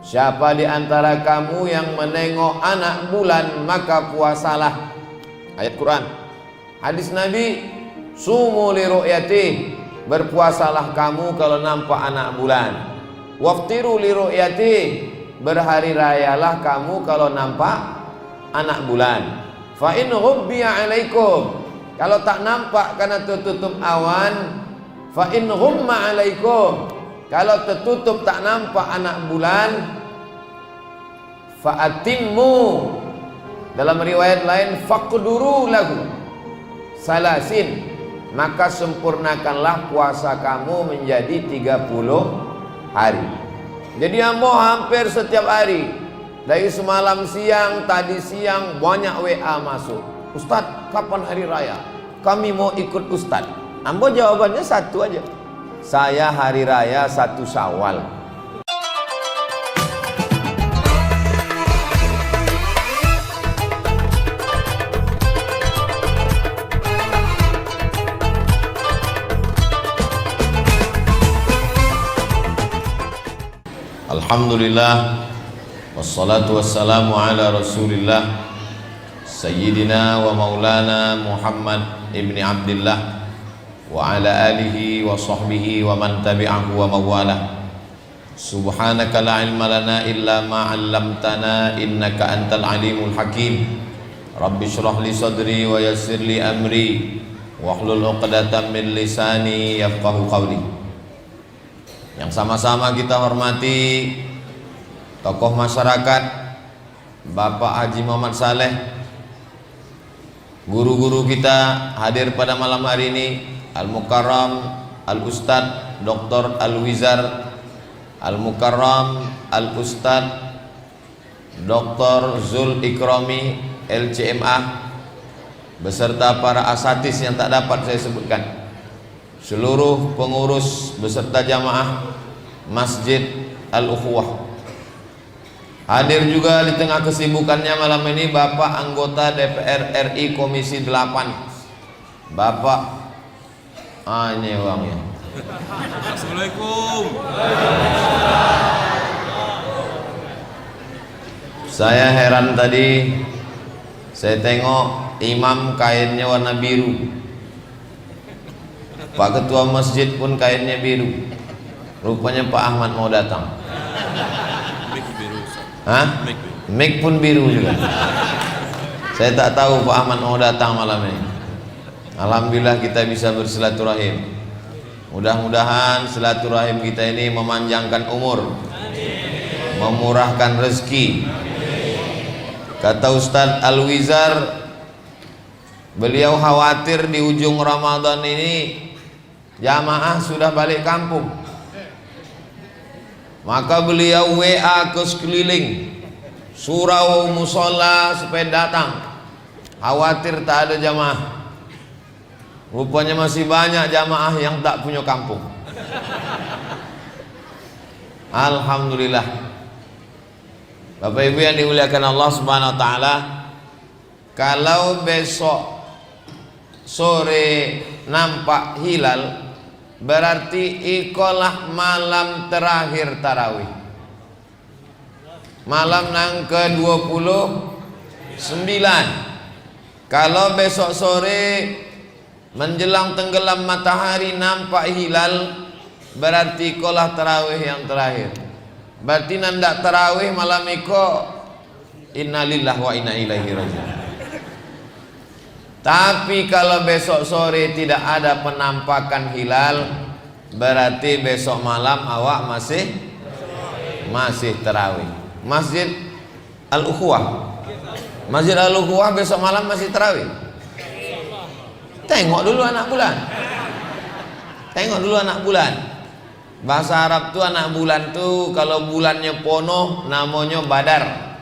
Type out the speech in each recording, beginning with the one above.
Siapa di antara kamu yang menengok anak bulan maka puasalah. Ayat Quran. Hadis Nabi, sumu li ru'yati, berpuasalah kamu kalau nampak anak bulan. Waftiru li ru'yati, berhari rayalah kamu kalau nampak anak bulan. Fa in ghubbiya alaikum, kalau tak nampak karena tertutup awan. Fa in ghumma alaikum, kalau tertutup tak nampak anak bulan. Fa atimmu, dalam riwayat lain faqduru lahu salasin, maka sempurnakanlah puasa kamu menjadi 30 hari. Jadi ambo hampir setiap hari, dari semalam siang, tadi siang banyak WA masuk. Ustadz, kapan hari raya? Kami mau ikut Ustadz. Ambo jawabannya satu aja, saya hari raya 1 Syawal. Alhamdulillah, wassalatu wassalamu ala rasulillah Sayyidina wa maulana Muhammad ibni Abdillah wa ala alihi wa sahbihi wa man tabi'ahu wa mawalah. Subhanaka la ilma lana illa ma 'allamtana innaka antal alimul hakim. Rabbi shrah li sadri wa yassir li amri wahlul 'uqdatam min lisani yafqahu qawli. Yang sama-sama kita hormati tokoh masyarakat Bapak Haji Muhammad Saleh, guru-guru kita hadir pada malam hari ini, Al-Mukarram Al-Ustadz Dr. Al-Wizar, Al-Mukarram Al-Ustadz Dr. Zul Ikrami LCMA, beserta para asatis yang tak dapat saya sebutkan, seluruh pengurus beserta jamaah Masjid Al-Ukhuwah. Hadir juga di tengah kesibukannya malam ini Bapak anggota DPR RI Komisi 8, Bapak ini uangnya. Assalamualaikum. Saya heran tadi, saya tengok imam kainnya warna biru, Pak Ketua Masjid pun kainnya biru. Rupanya Pak Ahmad mau datang. Hah? Mic pun biru juga. Saya tak tahu Pak Ahmad mau datang malam ini. Alhamdulillah kita bisa bersilaturahim. Mudah-mudahan silaturahim kita ini memanjangkan umur, memurahkan rezeki. Kata Ustadz Al-Wizar, beliau khawatir di ujung Ramadan ini jamaah sudah balik kampung, maka beliau WA ke sekeliling surau musola supaya datang, khawatir tak ada jamaah. Rupanya masih banyak jamaah yang tak punya kampung. Alhamdulillah. Bapak Ibu yang dimuliakan Allah Subhanahu wa taala, kalau besok sore nampak hilal, berarti ikolah malam terakhir tarawih, malam yang ke-29. Kalau besok sore menjelang tenggelam matahari nampak hilal, berarti ikolah tarawih yang terakhir. Berarti nandak tarawih malam iko innalillah wa inna ilaihi raji'un. Tapi kalau besok sore tidak ada penampakan hilal, berarti besok malam awak masih tarawih. Masjid Al-Ukhuwah, Masjid Al-Ukhuwah besok malam masih tarawih. Tengok dulu anak bulan. Tengok dulu anak bulan. Bahasa Arab tuh anak bulan tuh kalau bulannya pono namanya badar,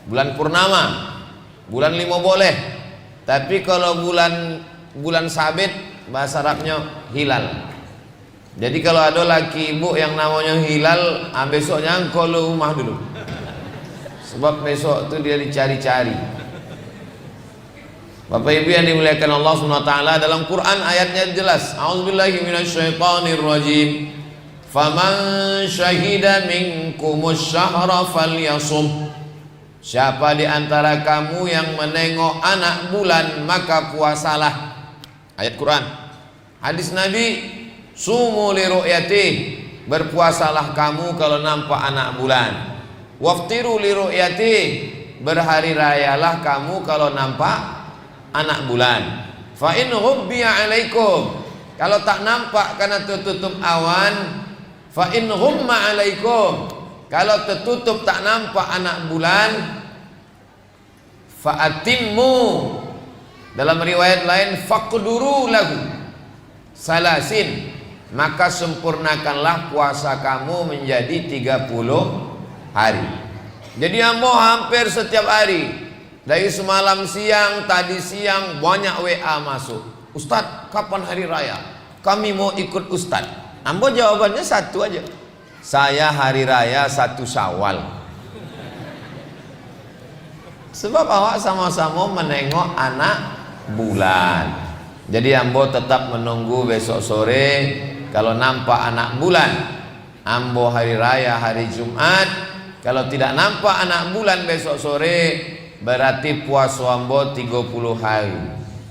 bulan purnama, bulan 5 boleh. Tapi kalau bulan sabit bahasa Arabnya hilal. Jadi kalau ada laki ibu yang namanya hilal, besoknya engkau lu rumah dulu, sebab besok tuh dia dicari-cari. Bapak Ibu yang dimuliakan Allah Subhanahu wa taala, dalam Quran ayatnya jelas, a'udzubillahi minasyaitonirrajim. Faman syahida minkumus syahra falyasum. Siapa di antara kamu yang menengok anak bulan maka puasalah. Ayat Quran. Hadis Nabi, sumu li ru'yatih, berpuasalah kamu kalau nampak anak bulan. Waftiru li ru'yatih, berhari rayalah kamu kalau nampak anak bulan. Fa in ghubbiya alaikum, kalau tak nampak karena tertutup awan. Fa in ghumma alaikum, kalau tertutup tak nampak anak bulan. Fa atimmu, dalam riwayat lain faqduru lahu salasin, maka sempurnakanlah puasa kamu menjadi 30 hari. Jadi ambo hampir setiap hari, dari semalam siang, tadi siang banyak WA masuk. Ustadz, kapan hari raya? Kami mau ikut Ustadz. Ambo jawabannya satu aja, saya hari raya 1 Syawal. Sebab awak sama-sama menengok anak bulan. Jadi ambo tetap menunggu besok sore. Kalau nampak anak bulan, ambo hari raya hari Jumat. Kalau tidak nampak anak bulan besok sore, berarti puasa ambo 30 hari.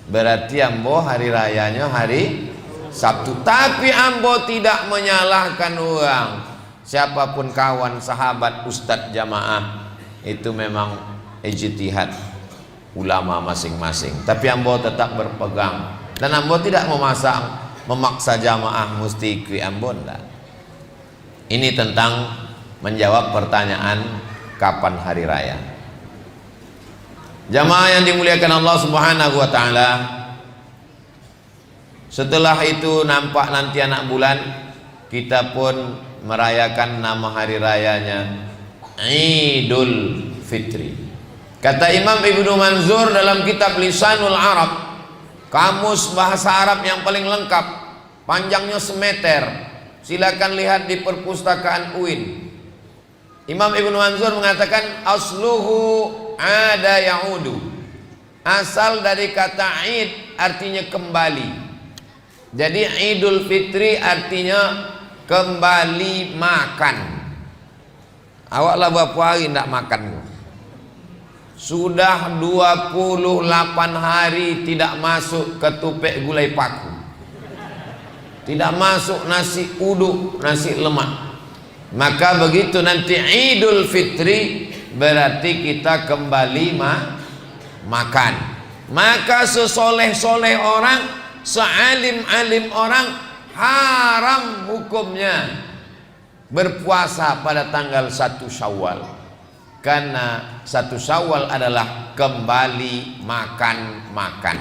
Berarti ambo hari rayanya hari Sabtu. Tapi ambo tidak menyalahkan orang. Siapapun kawan, sahabat, ustadz, jamaah, itu memang ijtihad ulama masing-masing. Tapi ambo tetap berpegang, dan ambo tidak memaksa jamaah mesti ikut ambo. Ini tentang menjawab pertanyaan kapan hari raya. Jamaah yang dimuliakan Allah Subhanahu wa taala, setelah itu nampak nanti anak bulan, kita pun merayakan nama hari rayanya Idul Fitri. Kata Imam Ibnu Manzur dalam kitab Lisanul Arab, kamus bahasa Arab yang paling lengkap, panjangnya semeter, silakan lihat di perpustakaan UIN. Imam Ibnu Manzur mengatakan asluhu ada yaudu, asal dari kata id artinya kembali. Jadi Idul Fitri artinya kembali makan. Awaklah berapa hari tidak makan? Sudah 28 hari tidak masuk ketupek gulai paku, tidak masuk nasi uduk, nasi lemak. Maka begitu nanti Idul Fitri, berarti kita kembali makan. Maka sesoleh-soleh orang, sealim-alim orang, haram hukumnya berpuasa pada tanggal 1 Syawal. Karena 1 Syawal adalah kembali makan.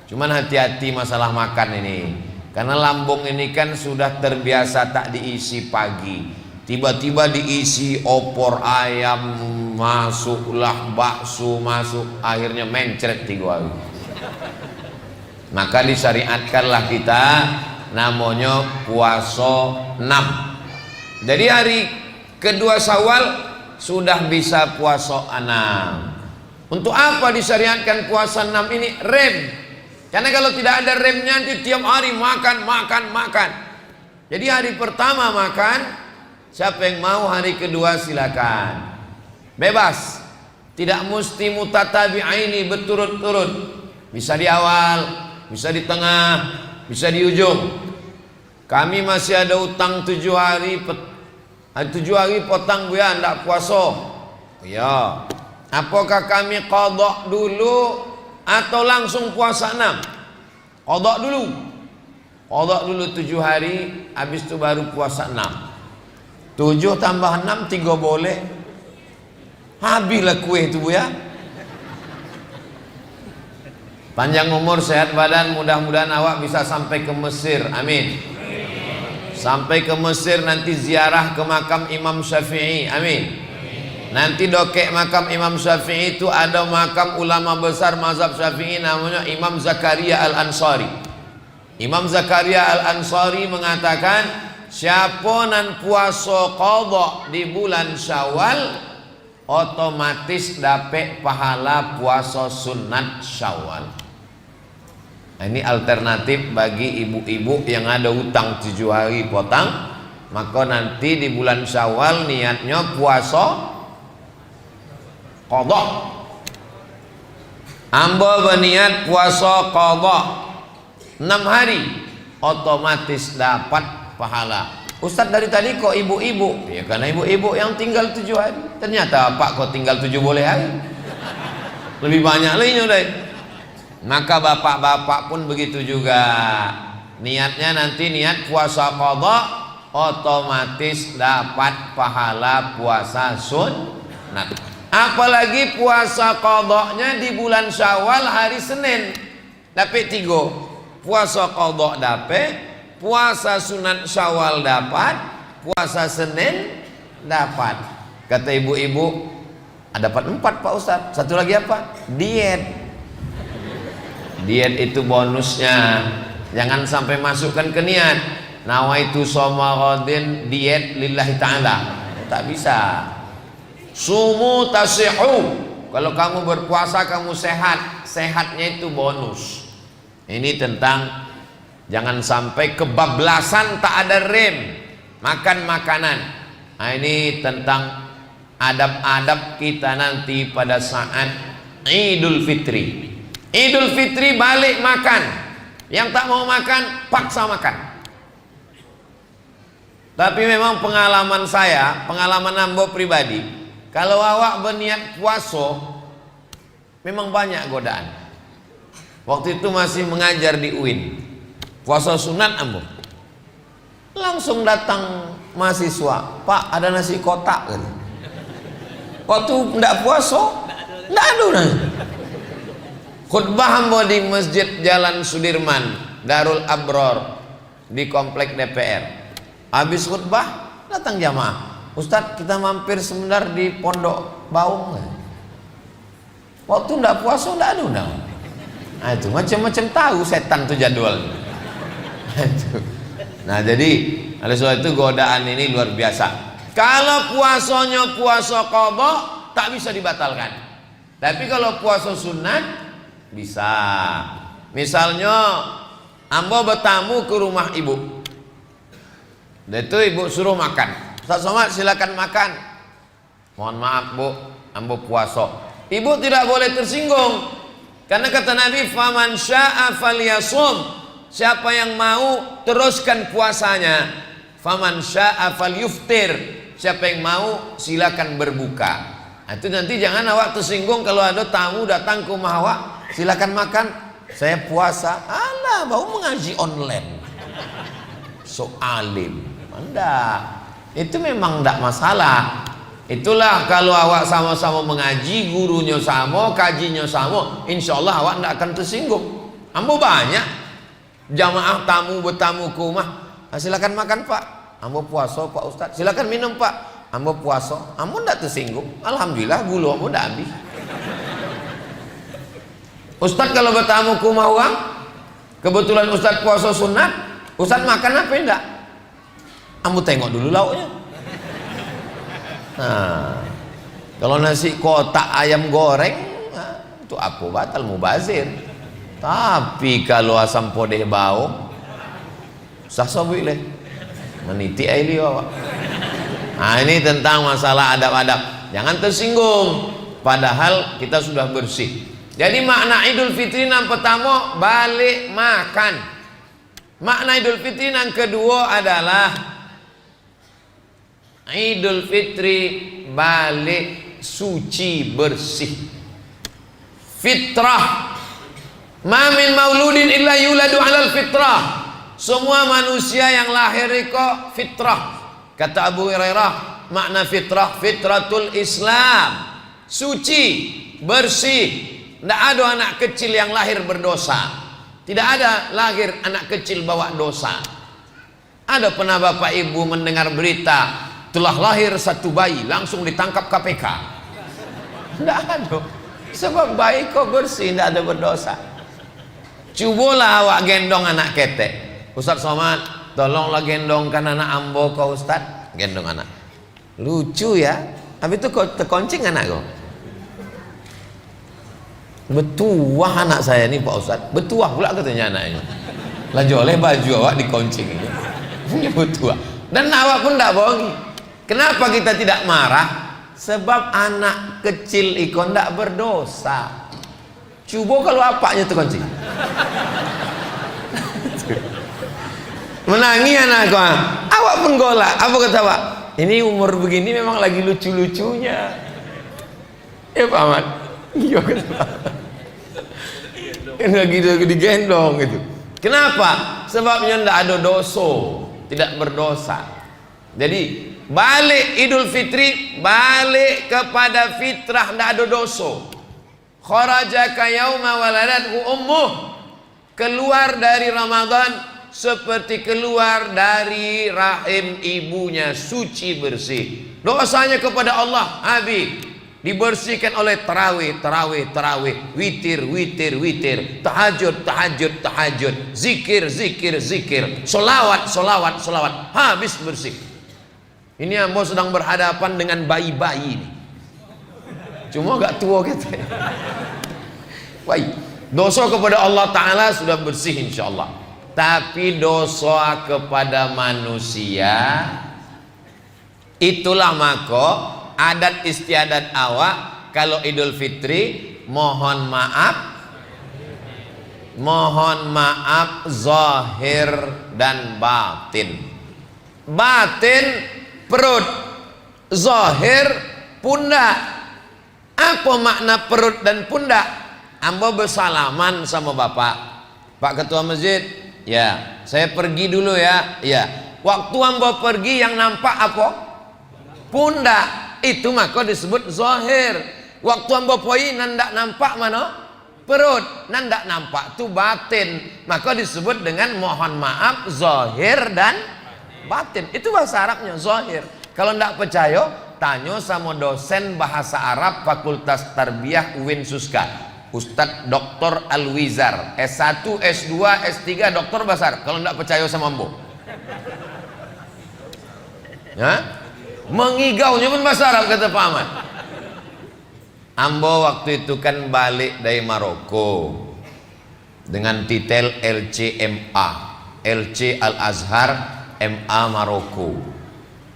Cuman hati-hati masalah makan ini, karena lambung ini kan sudah terbiasa tak diisi pagi, tiba-tiba diisi opor ayam, masuklah bakso masuk, akhirnya mencret 3 hari. Maka disyariatkanlah kita namanya puasa 6. Jadi hari kedua Syawal sudah bisa puasa 6. Untuk apa disyariatkan puasa 6 ini? Rem. Karena kalau tidak ada remnya nanti tiap hari makan. Jadi hari pertama makan, siapa yang mau hari kedua silakan. Bebas. Tidak mesti mutatabi'aini, berturut-turut. Bisa di awal, bisa di tengah, bisa di ujung. Kami masih ada utang 7 hari 7 hari potong buya ndak puasa. Ya. Apakah kami qadha dulu atau langsung puasa 6? Qadha dulu. Qadha dulu 7 hari, habis itu baru puasa 6. 7 tambah 6 3 boleh. Habislah kue itu buya. Panjang umur, sehat badan, mudah-mudahan awak bisa sampai ke Mesir. Amin. Sampai ke Mesir nanti ziarah ke makam Imam Syafi'i. Amin. Nanti dokek makam Imam Syafi'i itu ada makam ulama besar mazhab Syafi'i namanya Imam Zakaria Al-Ansari. Imam Zakaria Al-Ansari mengatakan, siapa nan puasa qadha di bulan Syawal otomatis dapat pahala puasa sunat Syawal. Ini alternatif bagi ibu-ibu yang ada utang 7 hari potong Maka nanti di bulan Syawal niatnya puasa qadha. Ambo berniat puasa qadha 6 hari, otomatis dapat pahala. Ustaz dari tadi kok ibu-ibu? Ya karena ibu-ibu yang tinggal 7 hari. Ternyata Pak kok tinggal 7 boleh hari. Lebih banyak lagi deh. Maka bapak-bapak pun begitu juga. Niatnya nanti niat puasa qadha, otomatis dapat pahala puasa sunat. Apalagi puasa qadha-nya di bulan Syawal hari Senin. Dapat 3. Puasa qadha dapat, puasa sunat Syawal dapat, puasa Senin dapat. Kata ibu-ibu, dapat 4 Pak Ustaz. Satu lagi apa? Diet. Diet itu bonusnya. Jangan sampai masukkan ke niat nawaitu shoma ghadin diet lillahi ta'ala. Tak bisa. Sumu tasihu. Kalau kamu berpuasa kamu sehat. Sehatnya itu bonus. Ini tentang jangan sampai kebablasan tak ada rem makan makanan. Nah, ini tentang adab-adab kita nanti pada saat Idul Fitri. Idul Fitri balik makan. Yang tak mau makan paksa makan. Tapi memang pengalaman saya, pengalaman ambo pribadi, kalau awak berniat puasa memang banyak godaan. Waktu itu masih mengajar di UIN, puasa sunat ambo. Langsung datang mahasiswa, Pak ada nasi kotak gitu. Waktu ndak puasa ndak ada nasi. Khutbah ambo di Masjid Jalan Sudirman, Darul Abror di komplek DPR. Habis khutbah datang jamaah, Ustadz kita mampir sebentar di Pondok Baung. Waktu ndak puasa ndak ada undang. Nah, itu macam-macam tahu setan tuh jadwalnya. Nah jadi oleh sebab itu godaan ini luar biasa. Kalau puasanya puasa qadha tak bisa dibatalkan. Tapi kalau puasa sunat bisa. Misalnya ambo bertamu ke rumah ibu, dan itu ibu suruh makan. Ustaz Somad silakan makan. Mohon maaf bu, ambo puasa. Ibu tidak boleh tersinggung, karena kata Nabi, faman syaa falyasum. Siapa yang mau teruskan puasanya. Faman syaa falyuftir. Siapa yang mau silakan berbuka. Nah, itu nanti jangan awak tersinggung kalau ada tamu datang ke rumah awak, silakan makan, saya puasa. Alah, bau mengaji online. So alim. Enggak. Itu memang enggak masalah. Itulah kalau awak sama-sama mengaji, gurunya sama, kajinya sama, insya Allah awak enggak akan tersinggung. Ambo banyak jamaah tamu bertamu ke rumah, silakan makan Pak, ambo puasa Pak Ustaz. Silakan minum Pak, ambo puasa. Ambo enggak tersinggung. Alhamdulillah gula ambo enggak habis. Ustaz kalau bertamu ke rumah orang, kebetulan Ustaz puasa sunat, Ustaz makan apa enggak? Ambo tengok dulu lauknya. Nah, kalau nasi kotak ayam goreng, nah, itu apa batal mubazir. Tapi kalau asam podeh bau, sah sobik leh, meniti aili awak. Nah ini tentang masalah adab-adab. Jangan tersinggung, padahal kita sudah bersih. Jadi makna Idul Fitri yang pertama balik makan. Makna Idul Fitri yang kedua adalah Idul Fitri balik suci bersih. Fitrah. Ma min mauludin illa yuladu 'alal fitrah. Semua manusia yang lahir itu fitrah. Kata Abu Hurairah, makna fitrah fitratul Islam. Suci, bersih. Tidak ada anak kecil yang lahir berdosa. Tidak ada lahir anak kecil bawa dosa. Ada pernah bapak ibu mendengar berita telah lahir satu bayi langsung ditangkap KPK? Tidak ada. Sebab bayi kok bersih, tidak ada berdosa. Cubalah awak gendong anak ketek. Ustaz Somad, tolonglah gendongkan anak ambo kau Ustaz. Gendong anak. Lucu ya. Habis itu kok terkoncing anak kau. Betuah anak saya nih Pak Ustaz. Betuah pula katanya anaknya. Lah joleh baju awak dikoncing. Punya betuah. Dan awak pun tidak bohongi. Kenapa kita tidak marah? Sebab anak kecil ikon tidak berdosa. Coba kalau apanya tuh kunci. Menangi anak kau. Awak pun golak. Apa kata awak? Ini umur begini memang lagi lucu-lucunya. Ya Pak Ahmad. Iya kata Pak. Lagi digendong gitu. Kenapa? Sebabnya tidak ada dosa, tidak berdosa. Jadi balik Idul Fitri, balik kepada fitrah, tidak ada dosa. Kharajaka yauma waladathu ummuh, keluar dari Ramadan seperti keluar dari rahim ibunya, suci bersih. Dosanya kepada Allah habis dibersihkan oleh tarawih, witir, tahajud, zikir, solawat, habis bersih. Ini ambo sedang berhadapan dengan bayi-bayi ini. Cuma gak tua gitu. Baik, dosa kepada Allah Ta'ala sudah bersih insya Allah. Tapi dosa kepada manusia, itulah maka adat istiadat awak kalau Idul Fitri mohon maaf zahir dan batin. Batin perut, zahir pundak. Apa makna perut dan pundak? Ambo bersalaman sama bapak, Pak Ketua Masjid. Ya, saya pergi dulu ya. Ya, waktu ambo pergi yang nampak apa? Pundak. Itu maka disebut zahir. Waktu ambo poi nandak nampak mana? Perut. Nandak nampak tu batin. Maka disebut dengan mohon maaf zahir dan batin. Itu bahasa Arabnya zahir. Kalau ndak percaya, tanya sama dosen bahasa Arab Fakultas Tarbiyah UIN Suska, Ustadz Dr. Alwizar, S1, S2, S3, doktor bahasa Arab. Kalau ndak percaya sama ambo, ya? Mengigaunya pun bahasa Arab kata Pak Ahmad. Ambo waktu itu kan balik dari Maroko dengan titel LCMA, LC Al Azhar MA Maroko,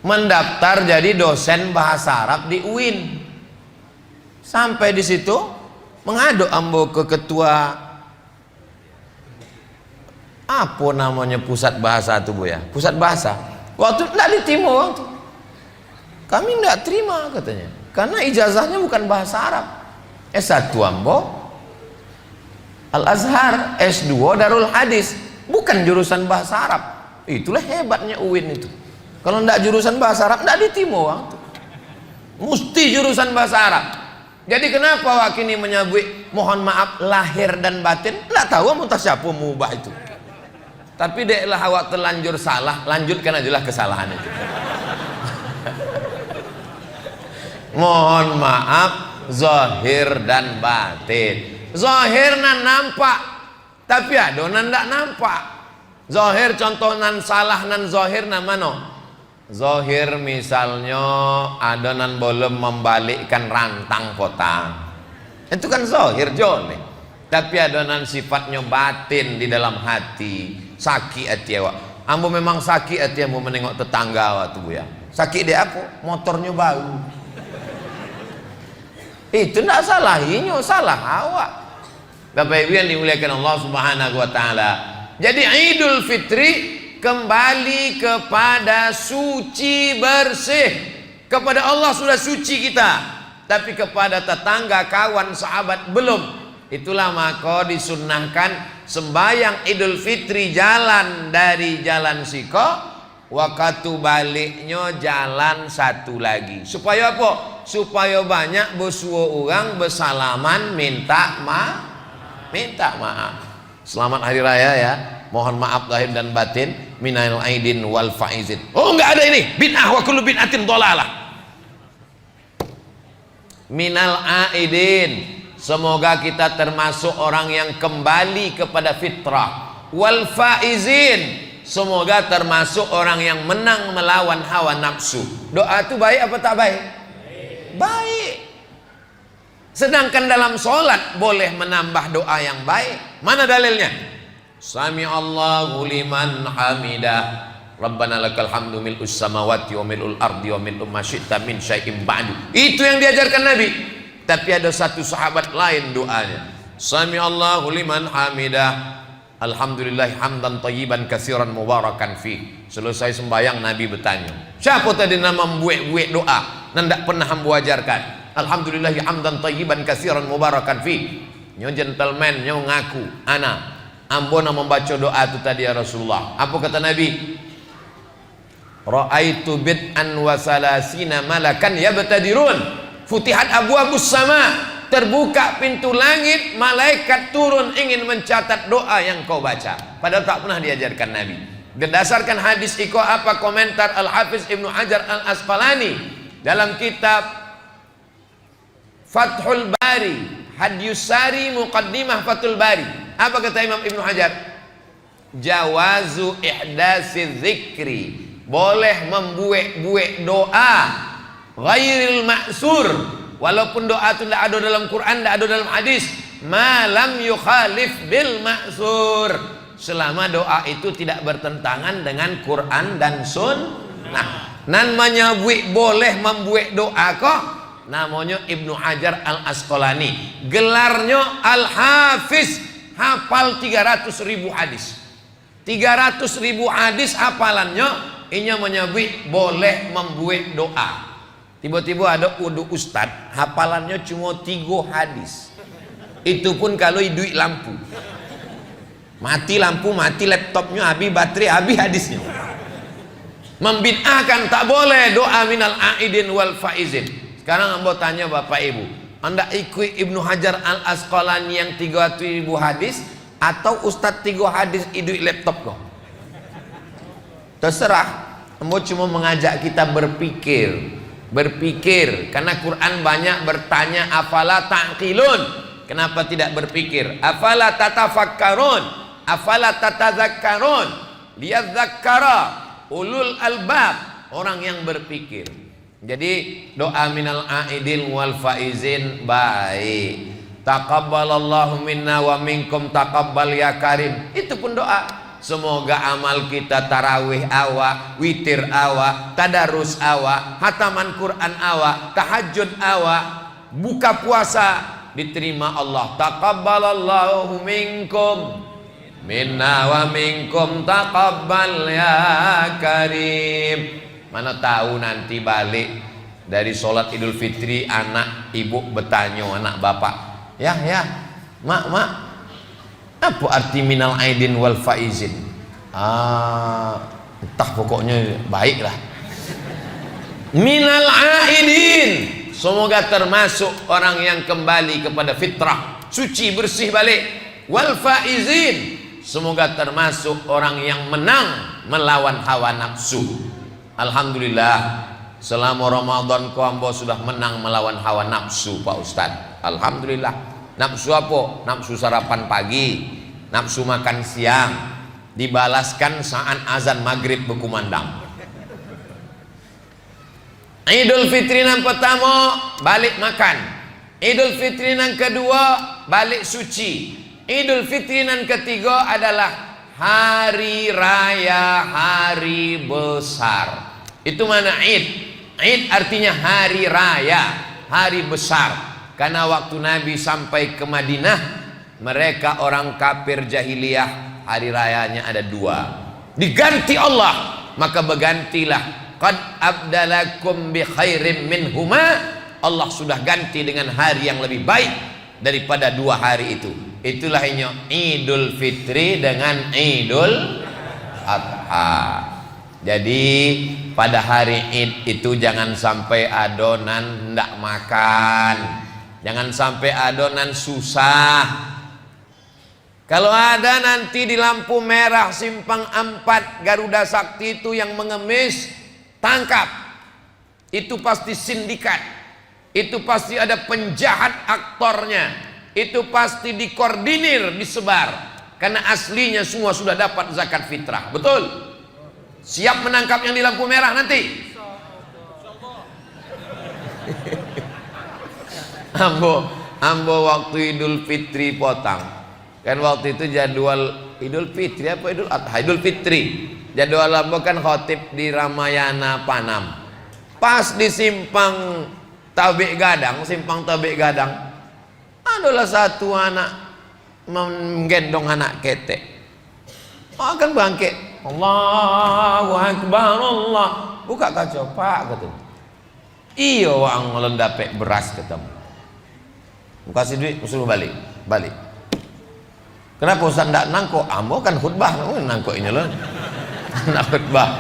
mendaftar jadi dosen bahasa Arab di UIN. Sampai di situ mengadu ambo ke ketua apa namanya pusat bahasa itu Bu ya, pusat bahasa. Waktu tidak diterima waktu. Kami tidak terima katanya, karena ijazahnya bukan bahasa Arab. S1 ambo Al Azhar, S2 Darul Hadis, bukan jurusan bahasa Arab. Itulah hebatnya UIN itu. Kalau tidak jurusan bahasa Arab tidak diterima waktu. Mesti jurusan bahasa Arab. Jadi kenapa wakini menyebut mohon maaf lahir dan batin? Tidak tahu muntah siapa mengubah itu. Tapi deklah awak terlanjur salah, lanjutkan ajalah kesalahan itu. Mohon maaf zahir dan batin. Zahir nan nampak, tapi ada nan tidak nampak. Zahir contoh nan salah nan zahir nan mana? Zahir misalnya ada nan belum membalikkan rantang potang, itu kan zahir jone. Tapi ada nan sifatnya batin di dalam hati, sakit hati awak. Ambo memang sakit hati ambo menengok tetangga awak tu Bu ya. Sakit dia apa? Motornya bau. Itu tidak salahinya, salah awak. Bapak Ibu yang dimuliakan Allah Subhanahu wa taala. Jadi Idul Fitri kembali kepada suci bersih. Kepada Allah sudah suci kita, tapi kepada tetangga, kawan, sahabat belum. Itulah maka disunnahkan sembahyang Idul Fitri jalan dari jalan Siko, waktu baliknya jalan satu lagi. Supaya apa? Supaya banyak bersua orang bersalaman minta maaf. Selamat hari raya ya. Mohon maaf lahir dan batin, minal aidin wal faizin. Oh enggak ada ini, bid'ah wa kullu bid'atin dhalalah. Minal aidin, semoga kita termasuk orang yang kembali kepada fitrah. Wal faizin, semoga termasuk orang yang menang melawan hawa nafsu. Doa itu baik apa tak baik? Baik. Sedangkan dalam sholat boleh menambah doa yang baik. Mana dalilnya? Sami Allahu liman hamidah, Rabbana lakal hamdu mil'us samawati wa mil'ul ardi wa mil'u ma syi'ta min syai'in ba'du. Itu yang diajarkan Nabi. Tapi ada satu sahabat lain doanya, Sami Allahu liman hamidah, alhamdulillah hamdan tayyiban katsiran mubarakan fi. Selesai sembahyang Nabi bertanya, siapa tadi nama membuat doa dan tidak pernah hamba ajarkan? Alhamdulillah hamdan tayyiban katsiran mubarakan fi. Nyo gentleman nyo ngaku ambona membaca doa itu tadi ya Rasulullah. Apa kata Nabi? Ra'aitu bid'an wa salasina malakan yabtadirun, futihat abwabus sama, terbuka pintu langit, malaikat turun ingin mencatat doa yang kau baca, padahal tak pernah diajarkan Nabi. Berdasarkan hadis iko apa komentar Al-Hafiz Ibnu Hajar Al-Asqalani dalam kitab Fathul Bari, Hadyus Sari Muqaddimah Fathul Bari. Apa kata Imam Ibnu Hajar? Jawazu ihdasi dzikri, boleh membuat doa ghairil ma'sur, walaupun doa itu tidak ada dalam Quran, tidak ada dalam hadis, malam yukhalif bil ma'sur, selama doa itu tidak bertentangan dengan Quran dan sunnah. Namanya boleh membuat doa kok, namanya Ibnu Hajar Al-Asqalani, gelarnya Al-Hafiz, hafal 300.000 hadis. 300.000 hadis hafalannya, inya menyebut boleh membuat doa. Tiba-tiba ada ustad hafalannya cuma 3 hadis. Itu pun kalau duit lampu, mati lampu, mati laptopnya, habis baterai, habis hadisnya. Membid'ahkan, tak boleh doa minal aidin wal faizin. Sekarang ambo tanya Bapak Ibu, Anda ikut Ibnu Hajar Al-Asqalani yang 300.000 hadis atau Ustadz 3 hadis duit laptop kok? Terserah. Ambo cuma mengajak kita berpikir, karena Quran banyak bertanya afala ta'qilun, kenapa tidak berpikir? Afala tatafakkarun, afala tatazakkarun, liyadzakkara ulul albab, orang yang berpikir. Jadi doa minal aidin wal faizin baik. Taqabbalallahu minna wa minkum taqabbal ya karim, itu pun doa. Semoga amal kita tarawih awa, witir awa, tadarus awa, hataman Quran awa, tahajud awa, buka puasa diterima Allah. Taqabbalallahu minkum minna wa minkum taqabbal ya karim. Mana tahu nanti balik dari sholat Idul Fitri, anak ibu bertanya anak bapak, ya mak, apa arti minal aidin wal faizin? Entah, pokoknya baiklah. Minal aidin, semoga termasuk orang yang kembali kepada fitrah, suci bersih balik. Wal faizin, semoga termasuk orang yang menang melawan hawa nafsu. Alhamdulillah, selama Ramadan ambo sudah menang melawan hawa nafsu Pak Ustadz. Alhamdulillah. Nafsu apa? Nafsu sarapan pagi, nafsu makan siang, dibalaskan saat azan maghrib berkumandang. Idul Fitri yang pertama balik makan, Idul Fitri yang kedua balik suci, Idul Fitri yang ketiga adalah hari raya, hari besar. Itu mana Id? Id artinya hari raya, hari besar. Karena waktu Nabi sampai ke Madinah, mereka orang kafir jahiliyah, hari rayanya ada 2, diganti Allah, maka bergantilah. Qad abdalakum bi khairim minhuma, Allah sudah ganti dengan hari yang lebih baik daripada 2 hari itu. Itulah yang Idul Fitri dengan Idul Adha. Jadi pada hari Id itu jangan sampai adonan ndak makan, jangan sampai adonan susah. Kalau ada nanti di lampu merah Simpang 4 Garuda Sakti itu yang mengemis, tangkap. Itu pasti sindikat, itu pasti ada penjahat aktornya, itu pasti dikoordinir, disebar. Karena aslinya semua sudah dapat zakat fitrah. Betul? Siap menangkap yang di lampu merah nanti? Ambo waktu Idul Fitri potang. Kan waktu itu jadwal Idul Fitri apa Idul Adha? Idul Fitri. Jadwal ambo kan khotib di Ramayana Panam. Pas di simpang Tabik Gadang, adalah satu anak menggendong anak ketek. Akan bangkit. Allahu Akbar, Allah. Buka kaca, Pak, kata. Iya, wang melendapek beras ketemu. Kasih duit, suruh balik. Kenapa Ustaz ndak nangkok? Ambo kan khutbah, nangkok ini loh. Nak khutbah.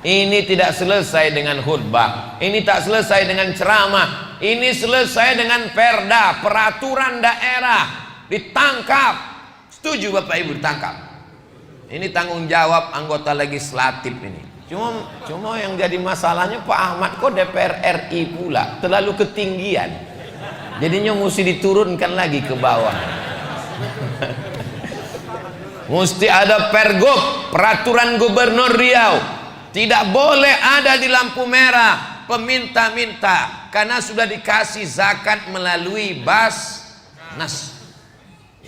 Ini tidak selesai dengan khutbah. Ini tak selesai dengan ceramah. Ini selesai dengan perda, peraturan daerah. Ditangkap. Setuju Bapak Ibu ditangkap? Ini tanggung jawab anggota legislatif ini. Cuma yang jadi masalahnya Pak Ahmad kok DPR RI pula, terlalu ketinggian. Jadinya mesti diturunkan lagi ke bawah. Mesti ada pergub, peraturan gubernur Riau. Tidak boleh ada di lampu merah peminta-minta karena sudah dikasih zakat melalui Basnas.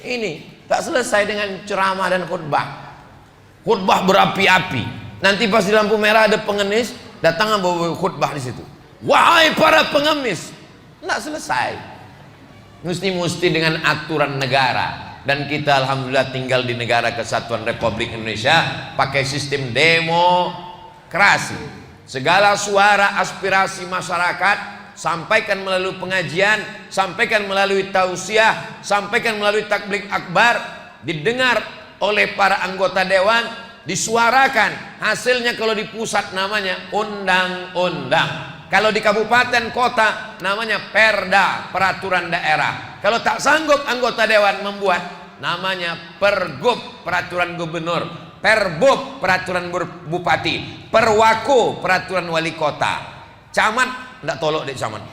Ini tak selesai dengan ceramah dan khutbah. Khutbah berapi-api. Nanti pas di lampu merah ada pengemis, datang bawa khutbah di situ. Wahai para pengemis, tidak selesai. Mesti dengan aturan negara. Dan kita alhamdulillah tinggal di negara Kesatuan Republik Indonesia pakai sistem demokrasi. Segala suara aspirasi masyarakat sampaikan melalui pengajian, sampaikan melalui tausiah, sampaikan melalui takbir akbar, didengar oleh para anggota dewan, disuarakan. Hasilnya kalau di pusat namanya undang-undang. Kalau di kabupaten kota namanya perda, peraturan daerah. Kalau tak sanggup anggota dewan membuat, namanya pergub, peraturan gubernur, perbub, peraturan bupati, perwako, peraturan wali kota, camat, ndak tolok dek camat.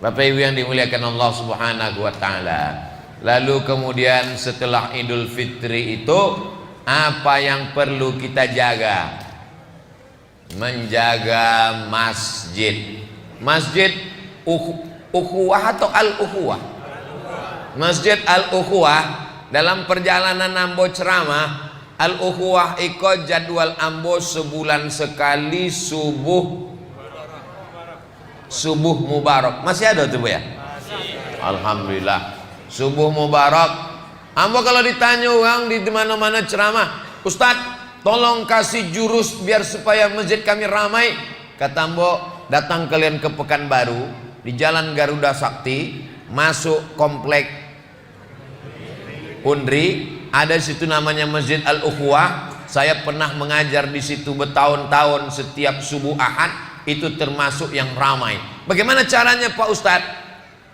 Bapak Ibu yang dimuliakan Allah Subhanahu wa taala. Lalu kemudian setelah Idul Fitri itu apa yang perlu kita jaga? Menjaga masjid. Masjid ukhuwah atau al-ukhuwah? Masjid al-ukhuwah. Dalam perjalanan ambo ceramah, al-ukhuwah ikut jadwal ambo sebulan sekali subuh mubarak. Masih ada tuh Bu ya? Alhamdulillah. Subuh mubarak. Ambo kalau ditanya orang di mana-mana ceramah, Ustadz tolong kasih jurus biar supaya masjid kami ramai. Kata ambo, datang kalian ke Pekanbaru, di Jalan Garuda Sakti, masuk komplek Undri, ada situ namanya Masjid Al-Ukhuwah. Saya pernah mengajar di situ bertahun-tahun setiap subuh Ahad, itu termasuk yang ramai. Bagaimana caranya Pak Ustadz?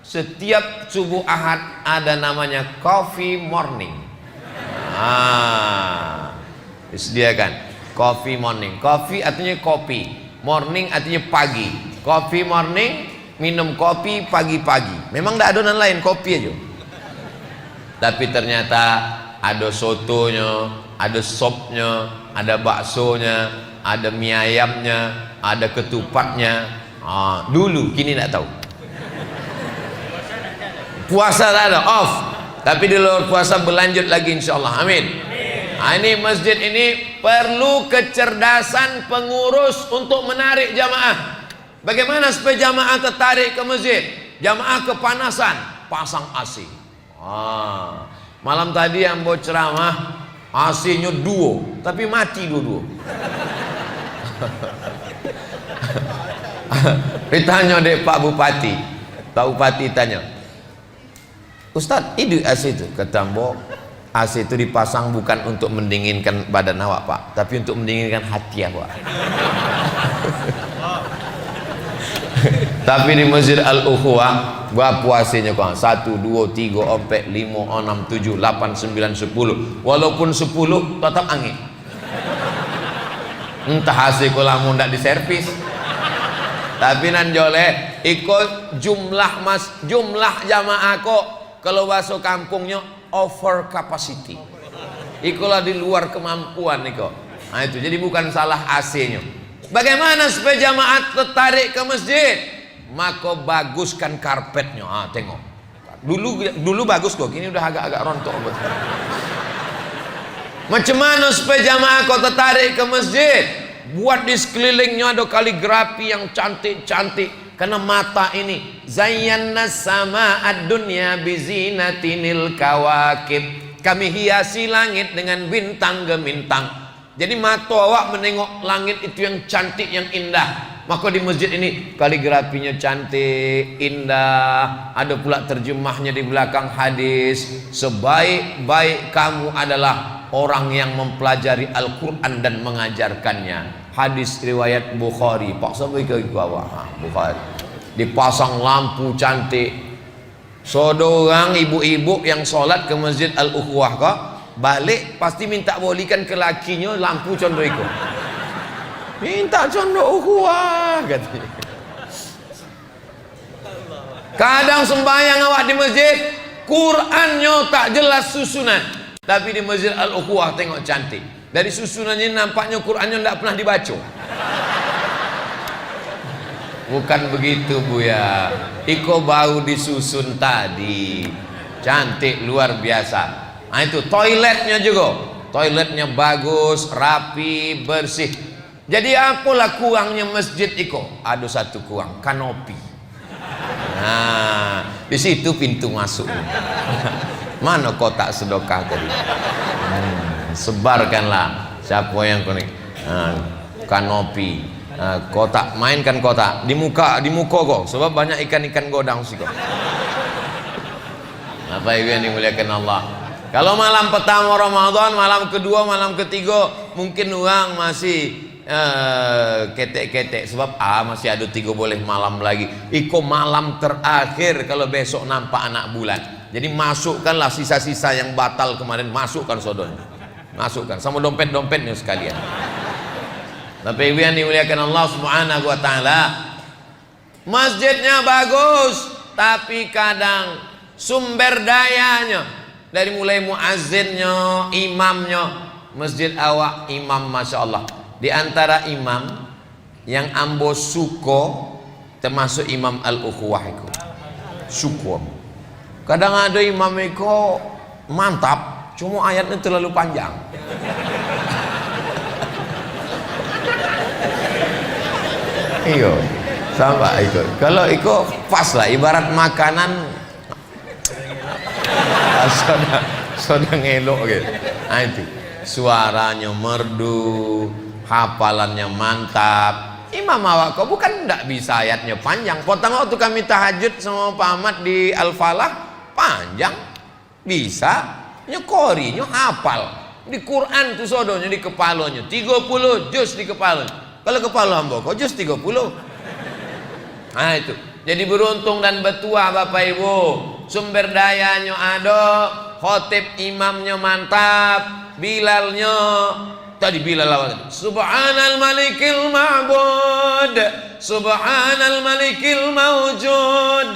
Setiap subuh Ahad ada namanya coffee morning. Disediakan coffee morning. Coffee artinya kopi, morning artinya pagi. Coffee morning, minum kopi pagi-pagi. Memang tidak ada adonan lain, kopi aja. Tapi ternyata ada sotonya, ada sopnya, ada baksonya, ada mie ayamnya, ada ketupatnya. Dulu, kini tidak tahu. Puasa tak ada, off. Tapi di luar puasa berlanjut lagi insya Allah. Amin. Ini masjid ini perlu kecerdasan pengurus untuk menarik jamaah. Bagaimana supaya jamaah tertarik ke masjid? Jamaah kepanasan, pasang AC. Malam tadi yang mau ceramah, AC-nya duo, tapi mati dua-dua. Ditanya dek Pak Bupati, Pak Bupati tanya, Ustadz, ide AC itu? Kata Mbok, AC itu dipasang bukan untuk mendinginkan badan awak Pak, tapi untuk mendinginkan hati awak. Tapi di Masjid Al-Ukhuwah berapa AC-nya kok? 1, 2, 3, 4, 5, 6, 7, 8, 9, 10. Walaupun 10 tetap angin. Entah AC kok lamun ndak diservis. Tapi nan joleh ikut jumlah jamaah kok kalau masuk kampungnya over capacity. Ikulah di luar kemampuan niko. Nah itu jadi bukan salah AC-nya. Bagaimana supaya jamaah tertarik ke masjid? Maka baguskan karpetnya. Tengok. Dulu bagus kok, kini udah agak-agak rontok. Macam mana supaya jamaah kau tertarik ke masjid? Buat di sekelilingnya ada kaligrafi yang cantik-cantik. Karena mata ini zayyana sama ad-dunya bizinatinil kawakib. Kami hiasi langit dengan bintang gemintang. Jadi mata awak menengok langit itu yang cantik, yang indah. Maka di masjid ini kaligrafinya cantik, indah. Ada pula terjemahnya di belakang hadis. Sebaik-baik kamu adalah orang yang mempelajari Al-Quran dan mengajarkannya. Hadis riwayat Bukhari. Pak sampai ke bawah Bukhari. Dipasang lampu cantik. Seorang ibu-ibu yang sholat ke masjid Al-Ukhuwah kok balik pasti minta bolikan ke lakinya lampu condro ikut. Minta condro ukhuwah katanya. Kadang sembahyang awak di masjid, Qurannya tak jelas susunan, tapi di masjid Al-Ukhuwah tengok cantik. Dari susunannya nampaknya Qurannya tidak pernah dibaca. Bukan begitu Buya. Iko baru disusun tadi, cantik luar biasa. Nah itu toiletnya juga, toiletnya bagus, rapi, bersih. Jadi apalah kurangnya masjid iko? Ada satu kurang, kanopi. Nah di situ pintu masuk. Mana kotak sedekah tadi? Sebarkanlah siapa yang konek kanopi, kotak, mainkan kotak di muka kok, sebab banyak ikan-ikan godang sih kok. Apa yang dimuliakan Allah. Kalau malam pertama Ramadan, malam kedua, malam ketiga mungkin orang masih ketek-ketek, sebab masih ada 3 boleh malam lagi. Iko malam terakhir kalau besok nampak anak bulan. Jadi masukkanlah sisa-sisa yang batal kemarin, masukkan sodornya, masukkan sama dompet-dompetnya sekalian. Tapi yang dimuliakan Allah Subhanahu wa taala, masjidnya bagus, tapi kadang sumber dayanya dari mulai muazzinnya, imamnya, masjid awak imam masya Allah. Di antara imam yang ambo suko termasuk Imam Al-Ukhuwah itu. Suko. Kadang ada imam itu mantap, cuma ayatnya terlalu panjang. Iyo, sama ikut. Kalau ikut pas lah, ibarat makanan soda ngelok gitu. Nah itu suaranya merdu, hafalannya mantap. Imam awak kau bukan tidak bisa ayatnya panjang. Potong waktu kami tahajud sama Pak Ahmad di Al-Falah panjang, bisa nyekorinya hafal. Di Quran tuh sodonya di kepalanya 30 juz di kepalanya. Kalau kepala hamba kau juz 30. Nah itu. Jadi beruntung dan bertuah Bapak Ibu. Sumber dayanya ada, khotib imamnya mantap, Bilalnya tadi Bilal awal. Subhanal malikil ma'bud, subhanal malikil mawjud.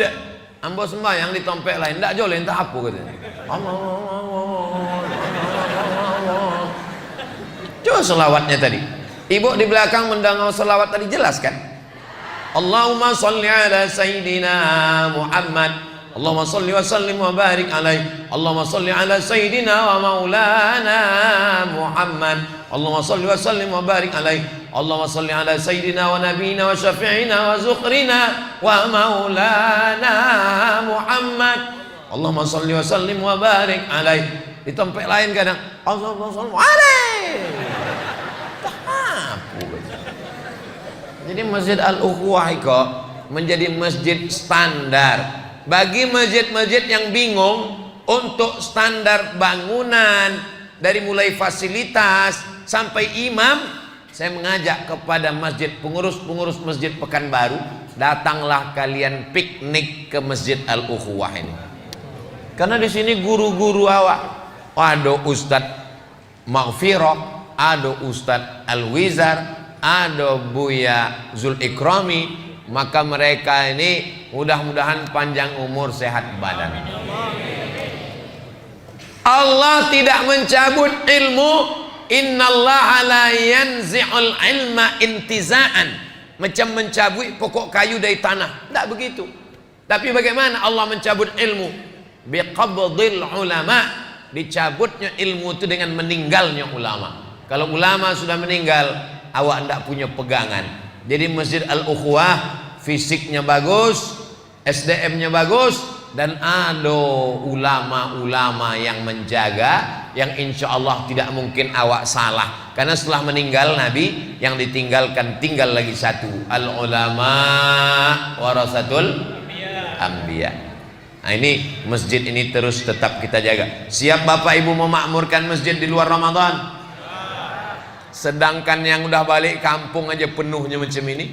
Ambo sembahyang di tompek lain, ndak joleh entah apa katanya. Allah. Coba selawatnya tadi. Ibu di belakang mendengar selawat tadi jelas kan? Allahumma salli ala sayyidina Muhammad. Allahumma salli wa sallim wa barik alaih. Allahumma salli ala sayyidina wa maulana Muhammad. Allahumma salli wa sallim wa barik alaih. Allahumma salli ala sayyidina wa nabiyina wa syafi'ina wa zukrina wa maulana Muhammad. Allahumma salli wa sallim wa barik alaih. Di tempat lain kadang Allahumma salli alaih. Jadi masjid Al-Ukhuwah itu menjadi masjid standar bagi masjid-masjid yang bingung untuk standar bangunan, dari mulai fasilitas sampai imam. Saya mengajak kepada masjid, pengurus masjid Pekanbaru, datanglah kalian piknik ke masjid Al-Ukhuwah ini. Karena di sini guru-guru awak, ada Ustadz Maghfirah, ada Ustadz Al-Wizar, ada Buya Zul Ikrami. Maka mereka ini mudah-mudahan panjang umur, sehat badan. Allah tidak mencabut ilmu. Innallaha la yanzi'ul ilma intiza'an, macam mencabut pokok kayu dari tanah. Tidak begitu. Tapi bagaimana Allah mencabut ilmu? Biqabdil ulama, dicabutnya ilmu itu dengan meninggalnya ulama. Kalau ulama sudah meninggal, awak tidak punya pegangan. Jadi Masjid Al-Ukhuwah fisiknya bagus, SDM-nya bagus, dan ada ulama-ulama yang menjaga, yang insya Allah tidak mungkin awak salah. Karena setelah meninggal Nabi, yang ditinggalkan tinggal lagi satu, al-ulama warasatul anbiya. Nah ini masjid ini terus tetap kita jaga. Siap Bapak Ibu memakmurkan masjid di luar Ramadan? Sedangkan yang udah balik kampung aja penuhnya macam ini,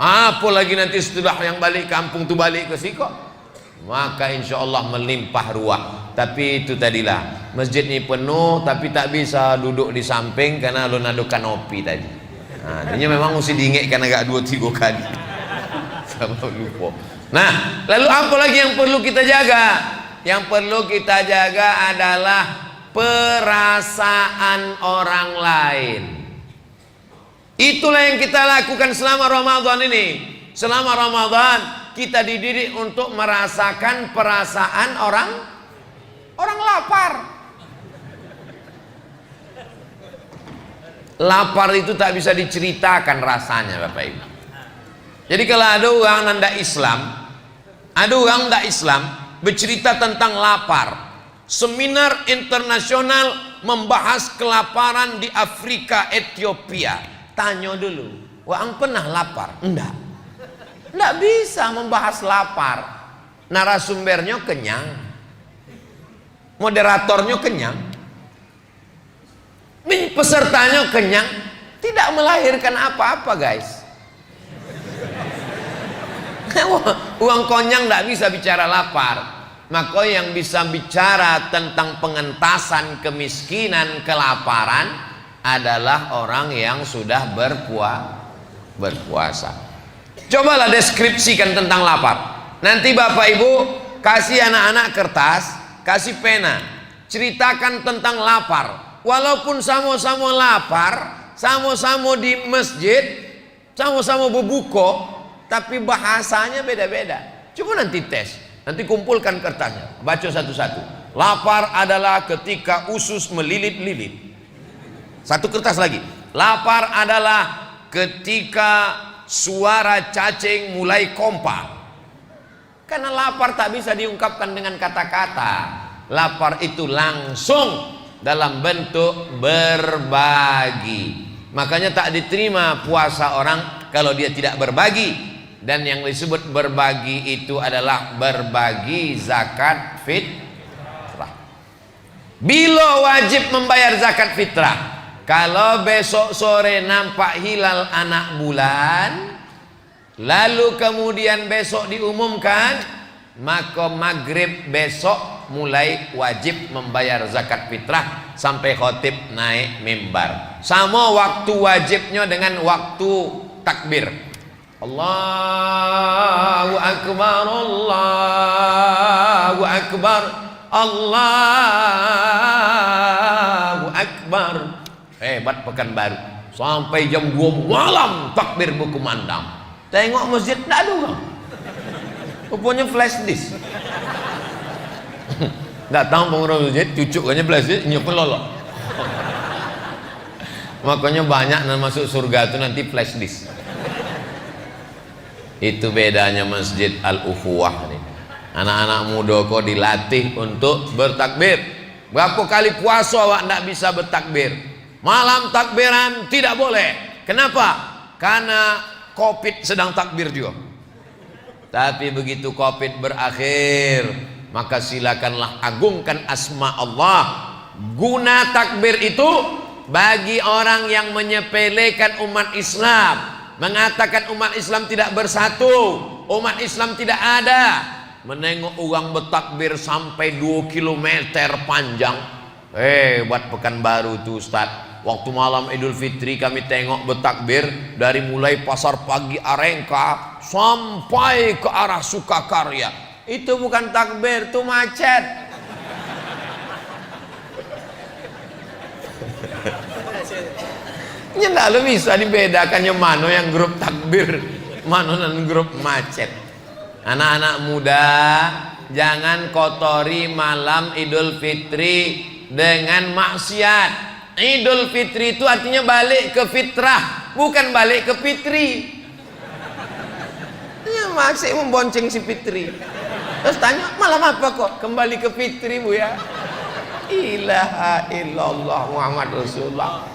apalagi nanti setelah yang balik kampung tuh balik ke siko, maka insya Allah melimpah ruah. Tapi itu tadilah, masjid ini penuh tapi tak bisa duduk di samping karena lo ada kanopi tadi. Nah, ini memang mesti diingatkan agak 2-3 kali. Sama lupa. Nah, lalu apa lagi yang perlu kita jaga? Yang perlu kita jaga adalah perasaan orang lain. Itulah yang kita lakukan selama Ramadan ini. Selama Ramadan kita dididik untuk merasakan perasaan orang lapar. Lapar itu tak bisa diceritakan rasanya Bapak Ibu. Jadi kalau ada orang nanda Islam, ada orang ndak Islam bercerita tentang lapar, seminar internasional membahas kelaparan di Afrika, Ethiopia, tanya dulu, orang pernah lapar? Enggak bisa membahas lapar. Narasumbernya kenyang, moderatornya kenyang, pesertanya kenyang, tidak melahirkan apa-apa guys. Uang konyang tidak bisa bicara lapar. Maka yang bisa bicara tentang pengentasan kemiskinan, kelaparan adalah orang yang sudah berpuasa. Cobalah deskripsikan tentang lapar. Nanti Bapak Ibu kasih anak-anak kertas, kasih pena, ceritakan tentang lapar. Walaupun sama-sama lapar, sama-sama di masjid, sama-sama berbuka, tapi bahasanya beda-beda. Coba nanti tes, nanti kumpulkan kertasnya, baca satu-satu. Lapar adalah ketika usus melilit-lilit. Satu kertas lagi. Lapar adalah ketika suara cacing mulai kompak. Karena lapar tak bisa diungkapkan dengan kata-kata. Lapar itu langsung dalam bentuk berbagi. Makanya tak diterima puasa orang kalau dia tidak berbagi. Dan yang disebut berbagi itu adalah berbagi zakat fitrah. Bila wajib membayar zakat fitrah? Kalau besok sore nampak hilal anak bulan, lalu kemudian besok diumumkan, maka maghrib besok mulai wajib membayar zakat fitrah sampai khotib naik mimbar. Sama waktu wajibnya dengan waktu takbir. Allahu Akbar, Allahu Akbar, Allahu Akbar. Hebat Pekanbaru. Sampai jam 2 malam takbir berkumandang. Tengok masjid tak ada orang. Rupanya flash disk. Datang pengurus masjid, cucuknya flash disk, nyukur lolok. Makanya banyak yang masuk surga itu nanti flash disk. Itu bedanya Masjid Al-Ukhuwah nih. Anak-anak muda kok dilatih untuk bertakbir. Berapa kali puasa awak tidak bisa bertakbir? Malam takbiran tidak boleh. Kenapa? Karena Covid sedang takbir juga. Tapi begitu Covid berakhir, maka silakanlah agungkan asma Allah. Guna takbir itu bagi orang yang menyepelekan umat Islam, mengatakan umat Islam tidak bersatu, umat Islam tidak ada. Menengok orang bertakbir sampai 2 kilometer panjang. Buat Pekanbaru tuh Ustaz. Waktu malam Idul Fitri kami tengok bertakbir dari mulai pasar pagi Arengka sampai ke arah Sukakarya. Itu bukan takbir, itu macet. Ya tidak bisa dibedakan yang mana yang grup takbir, mana yang grup macet. Anak-anak muda, jangan kotori malam Idul Fitri dengan maksiat. Idul Fitri itu artinya balik ke fitrah, bukan balik ke fitri. Ya, masih membonceng si Fitri. Terus tanya, malam apa kok? Kembali ke Fitri, Bu ya. Ilaha illallah Muhammad Rasulullah.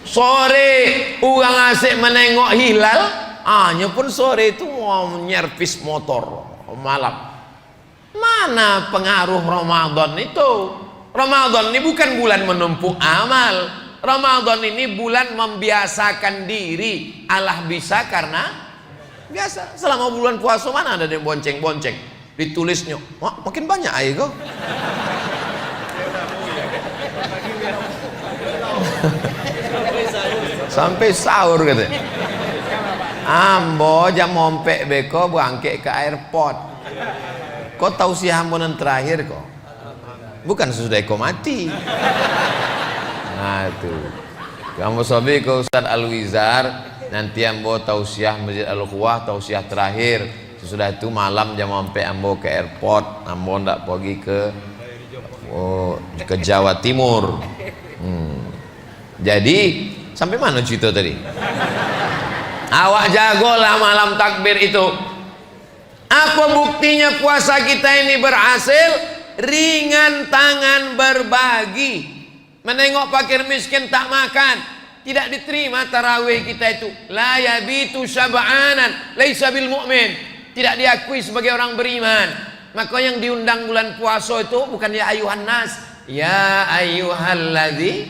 Sore orang asik menengok hilal, hanya pun sore itu mau nyervis motor malam. Mana pengaruh Ramadan itu? Ramadan ini bukan bulan menumpuk amal. Ramadan ini bulan membiasakan diri. Allah bisa karena biasa. Selama bulan puasa mana ada yang bonceng-bonceng? Ditulisnya, wah, makin banyak aja kok. Sampai sahur gitu. Ambo jam mompek beko bangkit ke airport. Kau tahu si ambonan terakhir kok? Bukan sesudah kau mati. Nah itu. Kamu sobi ke Ustaz Al-Wizar, nanti ambo tausiah Masjid Al-Quwah, tausiah terakhir. Sesudah itu malam jam sampai ambo ke airport, ambo ndak pergi ke Jawa Timur. Jadi sampai mana cerita tadi? Awak jagolah malam takbir itu. Apa buktinya puasa kita ini berhasil? Ringan tangan berbagi. Menengok fakir miskin tak makan, tidak diterima tarawih kita itu. La yabitu syab'anan laisa bil mu'min. Tidak diakui sebagai orang beriman. Maka yang diundang bulan puasa itu bukan ya ayuhan nas, ya ayyuhalladzi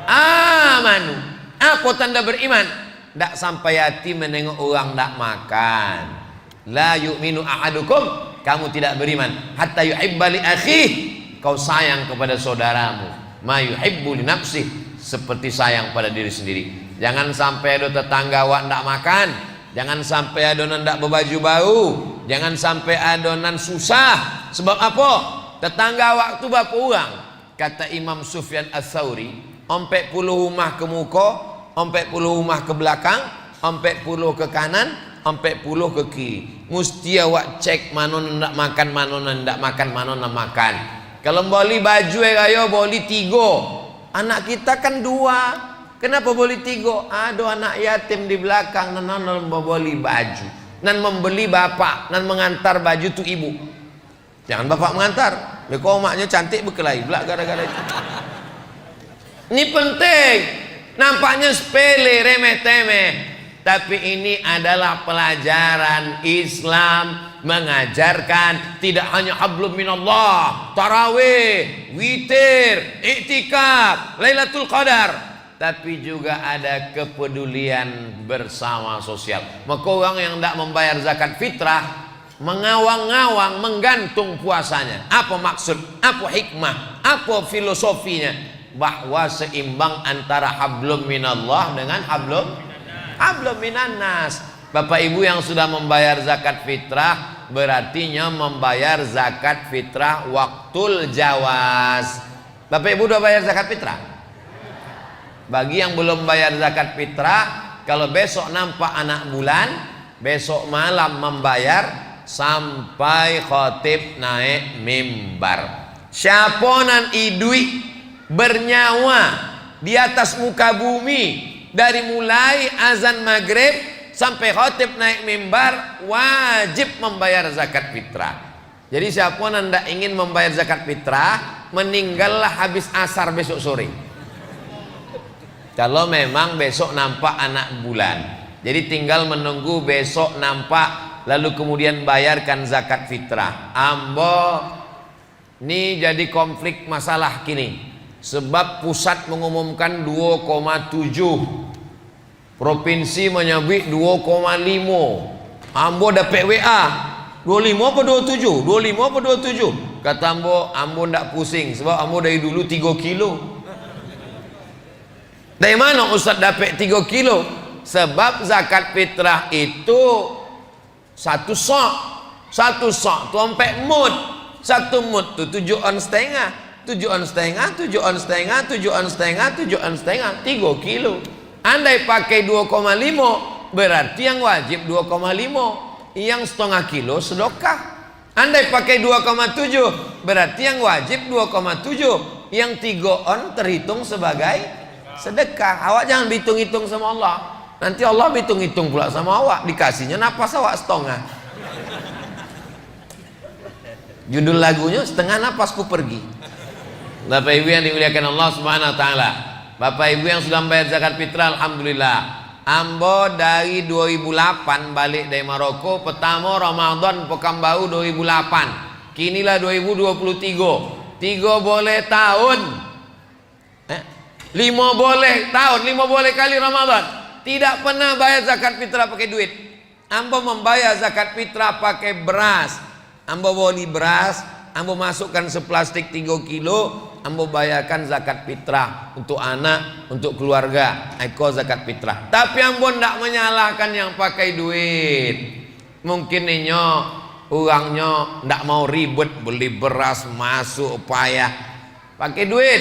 amanu. Apa tanda beriman? Tidak sampai hati menengok orang tidak makan. La yu'minu ahadukum, kamu tidak beriman hatta yuhibba li akhih, kau sayang kepada saudaramu ma yuhibbu li nafsih, seperti sayang pada diri sendiri. Jangan sampai ada tetangga awak tidak makan. Jangan sampai adonan tidak berbaju bau. Jangan sampai adonan susah. Sebab apa? Tetangga waktu berapa orang? Kata Imam Sufyan Ats-Tsauri, 40 rumah ke muka, 40 rumah ke belakang, 40 ke kanan, 40 ke kiri. Mesti awak cek mana nak makan, mana nak makan, mana nak makan. Kalau beli baju ayo beli 3. Anak kita kan 2. Kenapa boleh 3? Ada anak yatim di belakang nan membeli baju, nan membeli bapak, nan mengantar baju tu ibu. Jangan bapak mengantar. Beko maknya cantik berkelahi pula gara-gara itu. Ini penting. Nampaknya sepele, remeh-temeh, tapi ini adalah pelajaran Islam mengajarkan tidak hanya hablum minallah, tarawih, witir, iktikaf, Lailatul Qadar, tapi juga ada kepedulian bersama sosial. Maka orang yang tidak membayar zakat fitrah mengawang-awang, menggantung puasanya. Apa maksud? Apa hikmah? Apa filosofinya? Bahwa seimbang antara hablum minallah dengan hablum minannas. Bapak ibu yang sudah membayar zakat fitrah berartinya membayar zakat fitrah waktul jawaz. Bapak ibu sudah bayar zakat fitrah? Bagi yang belum bayar zakat fitrah, kalau besok nampak anak bulan, besok malam membayar sampai khotib naik mimbar. Siapa nan idui bernyawa di atas muka bumi dari mulai azan maghrib sampai khotib naik mimbar wajib membayar zakat fitrah. Jadi siapa nan tidak ingin membayar zakat fitrah, meninggallah habis asar besok sore. Kalau memang besok nampak anak bulan, jadi tinggal menunggu besok nampak, lalu kemudian bayarkan zakat fitrah. Ambo ini jadi konflik masalah kini, sebab pusat mengumumkan 2,7, provinsi menyebut 2,5. Ambo dapat WA 25 apa 27? 25 apa 27? Kata Ambo ndak pusing, sebab Ambo dari dulu 3 kilo. Dari mana Ustaz dapat 3 kilo? Sebab zakat fitrah itu 1 sok. 1 sok tu 4 mud. 1 mud tu 7 on setengah. 7 on setengah, 7 on setengah, 7 on setengah, 7 on setengah, 3 kilo. Andai pakai 2,5 berarti yang wajib 2,5. yang setengah kilo sedekah. Andai pakai 2,7 berarti yang wajib 2,7, yang 3 on terhitung sebagai sedekah. Awak jangan hitung-hitung sama Allah, nanti Allah hitung-hitung pula sama awak, dikasihnya napas awak setengah. Judul lagunya setengah napasku pergi. Bapak Ibu yang dimuliakan Allah Subhanahu wa taala, Bapak Ibu yang sudah membayar zakat fitrah, alhamdulillah. Ambo dari 2008 balik dari Maroko, pertama Ramadan Pekanbaru 2008. Kinilah 2023. 3 boleh tahun. 5 boleh tahun, 5 boleh kali Ramadan. Tidak pernah bayar zakat fitrah pakai duit. Ambo membayar zakat fitrah pakai beras. Ambo beli beras, ambo masukkan seplastik 3 kilo, ambo bayarkan zakat fitrah untuk anak, untuk keluarga, eko zakat fitrah. Tapi ambo tidak menyalahkan yang pakai duit. Mungkin inyo orangnya tidak mau ribet beli beras masuk payah pakai duit,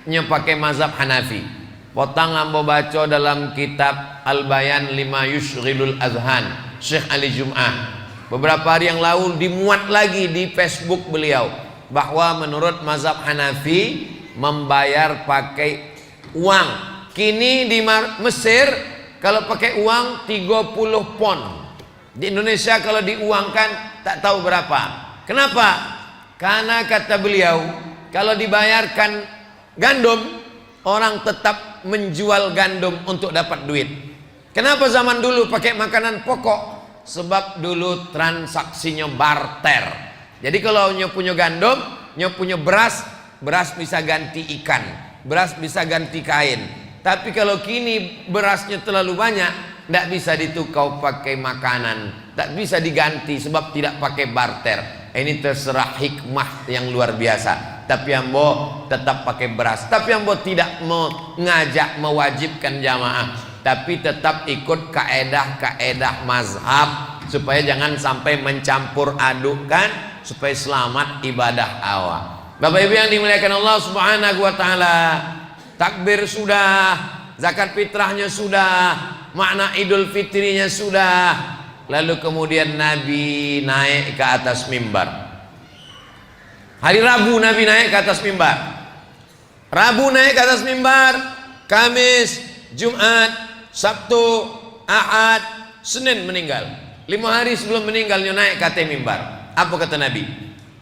nyo pakai mazhab Hanafi. Potang ambo baca dalam kitab Al-Bayan lima yushghilul azhan Syekh Ali Jum'ah. Beberapa hari yang lalu dimuat lagi di Facebook beliau bahwa menurut mazhab Hanafi membayar pakai uang. Kini di Mesir kalau pakai uang 30 pon. Di Indonesia kalau diuangkan tak tahu berapa. Kenapa? Karena kata beliau kalau dibayarkan gandum, orang tetap menjual gandum untuk dapat duit. Kenapa zaman dulu pakai makanan pokok? Sebab dulu transaksinya barter. Jadi kalau nyo punya gandum, nyo punya beras, beras bisa ganti ikan, beras bisa ganti kain. Tapi kalau kini berasnya terlalu banyak, tidak bisa ditukar pakai makanan, tidak bisa diganti sebab tidak pakai barter. Ini terserah hikmah yang luar biasa. Tapi ambo tetap pakai beras. Tapi ambo tidak mengajak mewajibkan jamaah, tapi tetap ikut kaedah-kaedah mazhab supaya jangan sampai mencampur adukkan, supaya selamat ibadah awak. Bapak Ibu yang dimuliakan Allah Subhanahu wa taala, takbir sudah, zakat fitrahnya sudah, makna Idul Fitrinya sudah. Lalu kemudian Nabi naik ke atas mimbar. Hari Rabu Nabi naik ke atas mimbar. Rabu naik ke atas mimbar, Kamis, Jumat, Sabtu, Ahad, Senin meninggal. 5 hari sebelum meninggalnya naik ke atas mimbar. Apa kata Nabi?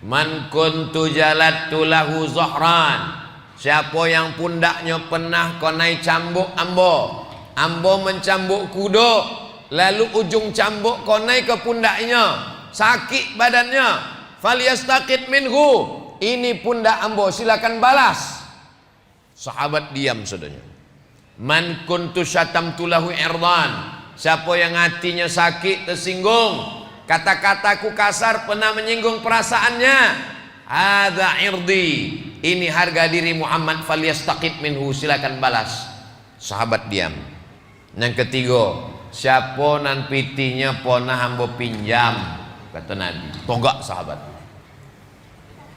Man kuntu jalattu lahu zohran. Siapa yang pundaknya pernah konai cambuk ambo, ambo mencambuk kudo, lalu ujung cambuk konai ke pundaknya, sakit badannya, falyastaqit minhu. Ini pundak ambo, silakan balas. Sahabat diam saudanya. Man kuntu syatamtu lahu irdan. Siapa yang hatinya sakit, tersinggung, kata-kataku kasar, pernah menyinggung perasaannya, hadza irdi, ini harga diri Muhammad, falyastaqit minhu, silakan balas. Sahabat diam. Yang ketiga, siapa nan pitinya pernah ambo pinjam, kata Nabi, togak sahabat.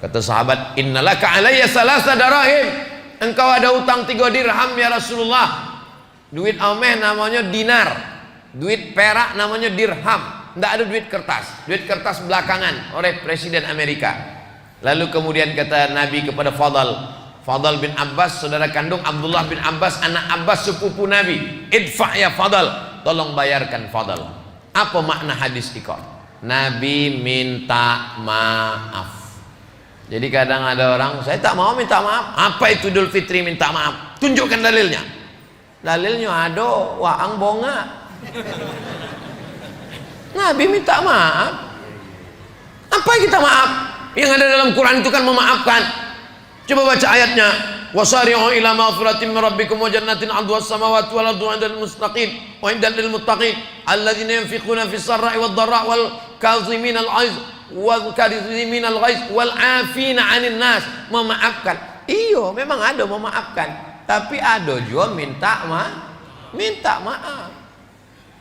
Kata sahabat, innalaka alayya salasa darahim, engkau ada utang 3 dirham ya Rasulullah. Duit ameh namanya dinar, duit perak namanya dirham. Tidak ada duit kertas. Duit kertas belakangan oleh Presiden Amerika. Lalu kemudian kata Nabi kepada Fadl bin Abbas, saudara kandung Abdullah bin Abbas, anak Abbas sepupu Nabi, idfa ya Fadl, tolong bayarkan Fadl. Apa makna hadis iqar? Nabi minta maaf. Jadi kadang ada orang, saya tak mau minta maaf. Apa itu Idul Fitri minta maaf? Tunjukkan dalilnya. Dalilnya ada, waang bonga. Nabi minta maaf. Apa yang kita maaf? Yang ada dalam Quran itu kan memaafkan. Coba baca ayatnya. Wasari'u ila maghfiratin min rabbikum wa jannatin 'arduha as-samawati wal ardu 'indal mustaqim wa 'indal lil muttaqin alladzina yunfiquna fis sarra'i wad dharra'i wal kazimin al-'aiz wal kazimin al-ghaiz wal 'afina 'anil nas. Memaafkan. Iya, memang ada memaafkan. Tapi ada juga minta maaf.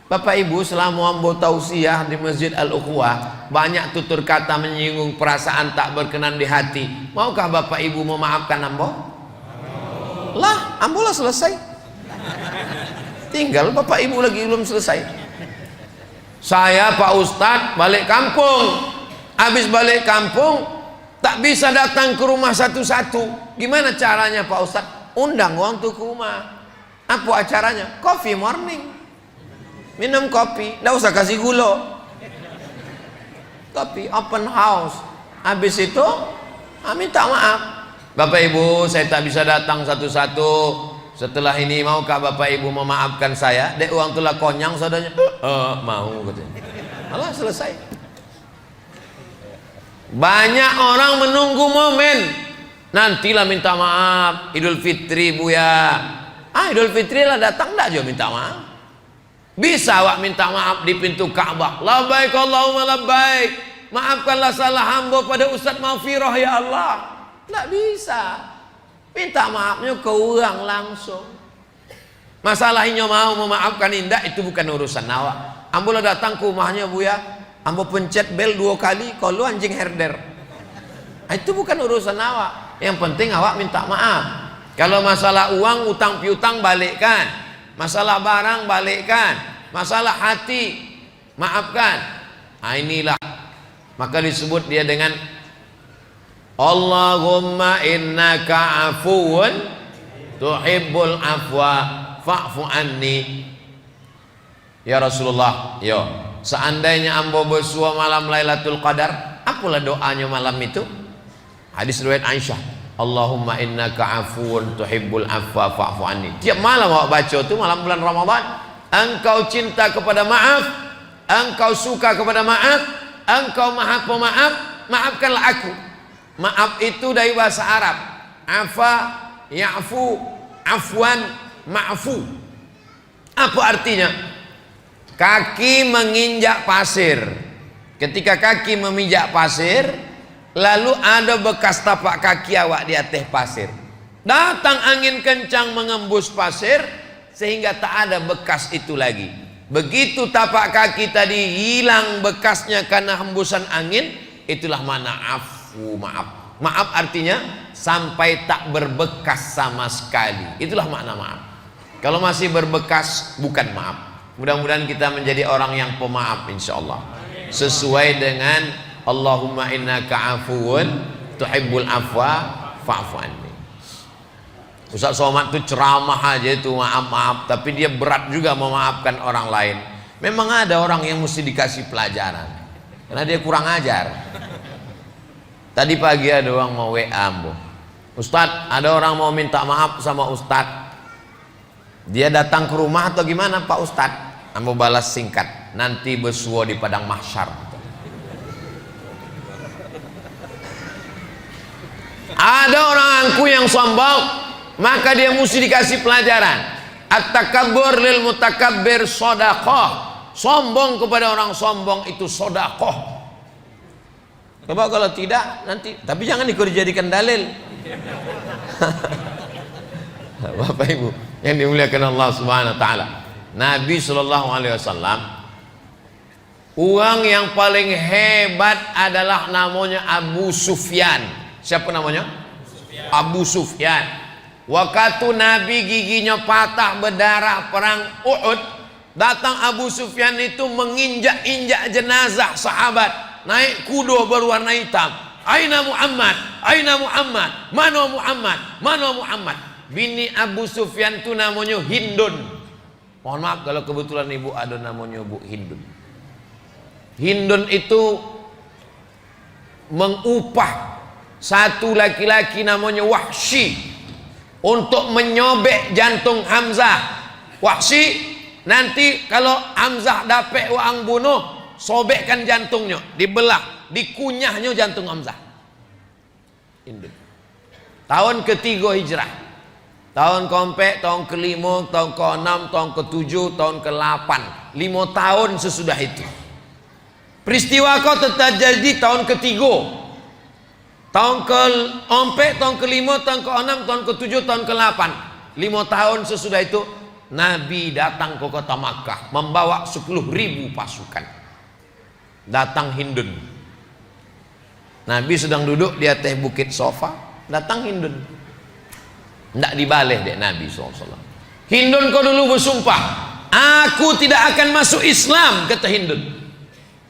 Bapak Ibu, selama ambo tausiah di Masjid Al-Ukhwah, banyak tutur kata menyinggung perasaan tak berkenan di hati. Maukah Bapak Ibu memaafkan ambo? Lah, ambo lah selesai. Tinggal Bapak Ibu lagi belum selesai. Saya Pak Ustadz balik kampung, habis balik kampung tak bisa datang ke rumah satu-satu. Gimana caranya Pak Ustadz? Undang orang tuh ke rumah. Apa acaranya? Coffee morning, minum kopi, nggak usah kasih gula, kopi open house. Habis itu minta maaf, Bapak Ibu saya tak bisa datang satu-satu, setelah ini maukah Bapak Ibu memaafkan saya? Dek uang tulah konyang saudaranya. Mau katanya. Malah selesai. Banyak orang menunggu momen, nantilah minta maaf Idul Fitri Buya. Idul Fitri lah datang enggak juga minta maaf. Bisa awak minta maaf di pintu Ka'bah, labbaik Allahumma labbaik, maafkanlah salah hamba pada Ustadz Maghfirah ya Allah. Enggak bisa. Minta maafnya ke orang langsung. Masalahnya mau memaafkan indah itu bukan urusan awak. Ambo lah datang ke rumahnya Buya, ambo pencet bel 2 kali, kalau anjing herder. Itu bukan urusan awak. Yang penting awak minta maaf. Kalau masalah uang, utang piutang balikkan. Masalah barang balikkan. Masalah hati maafkan. Inilah maka disebut dia dengan Allahumma innaka afuun tuhibbul afwa fa'fu anni. Ya Rasulullah, yo, seandainya ambo bersua malam Lailatul Qadar, apalah doanya malam itu? Hadis riwayat Aisyah, Allahumma innaka afuun tuhibbul afwa fa'fu anni. Tiap malam awak baca itu malam bulan Ramadan, engkau cinta kepada maaf, engkau suka kepada maaf, engkau maha pemaaf, maafkanlah aku. Maaf itu dari bahasa Arab, afa, ya'fu, afwan, ma'fu. Apa artinya? Kaki menginjak pasir. Ketika kaki menginjak pasir, lalu ada bekas tapak kaki awak di atas pasir. Datang angin kencang mengembus pasir sehingga tak ada bekas itu lagi. Begitu tapak kaki tadi hilang bekasnya karena hembusan angin, itulah mana afu, maaf. Maaf artinya sampai tak berbekas sama sekali. Itulah makna maaf. Kalau masih berbekas bukan maaf. Mudah-mudahan kita menjadi orang yang pemaaf insyaallah. Sesuai dengan Allahumma innaka afuun tuhibbul afwa fa'fu anni. Ustaz Somad itu ceramah aja itu maaf-maaf, tapi dia berat juga memaafkan orang lain. Memang ada orang yang mesti dikasih pelajaran karena dia kurang ajar. Tadi pagi ada orang mau WA ambo, Ustadz ada orang mau minta maaf sama Ustadz. Dia datang ke rumah atau gimana Pak Ustadz? Ambo balas singkat, nanti bersua di padang mahsyar. Ada orang angku yang sombong, maka dia mesti dikasih pelajaran. At-takabbur lil mutakabbir shadaqah. Sombong kepada orang sombong itu sedekah. Coba kalau tidak nanti, tapi jangan dijadikan dalil. Bapak Ibu yang dimuliakan Allah Subhanahu wa taala. Nabi sallallahu alaihi wasallam, orang yang paling hebat adalah namanya Abu Sufyan. Siapa namanya? Abu Sufyan. Waktu Nabi giginya patah berdarah perang Uhud, datang Abu Sufyan itu menginjak-injak jenazah sahabat, naik kuda berwarna hitam. Aina Muhammad, aina Muhammad, mana Muhammad, mana Muhammad. Bini Abu Sufyan itu namanya Hindun. Mohon maaf kalau kebetulan ibu ada namanya Bu Hindun. Hindun itu mengupah satu laki-laki namanya Wahsy untuk menyobek jantung Hamzah. Wahsy nanti kalau Hamzah dapat orang bunuh, sobekkan jantungnya, dibelah, dikunyahnya jantung Hamzah. Hindun. Tahun ketiga hijrah. Tahun keempat, tahun kelima, tahun ke-6, tahun ke-7, tahun ke-8, 5 tahun sesudah itu. Peristiwa kau terjadi tahun ketiga, tahun ke-4, tahun ke-5, tahun ke-6, tahun ke-7, tahun ke-8, 5 tahun sesudah itu Nabi datang ke kota Makkah membawa 10.000 pasukan. Datang Hindun. Nabi sedang duduk di atas bukit sofa, datang Hindun. Tidak dibalih dek Nabi SAW. Hindun kau dulu bersumpah, aku tidak akan masuk Islam, kata Hindun.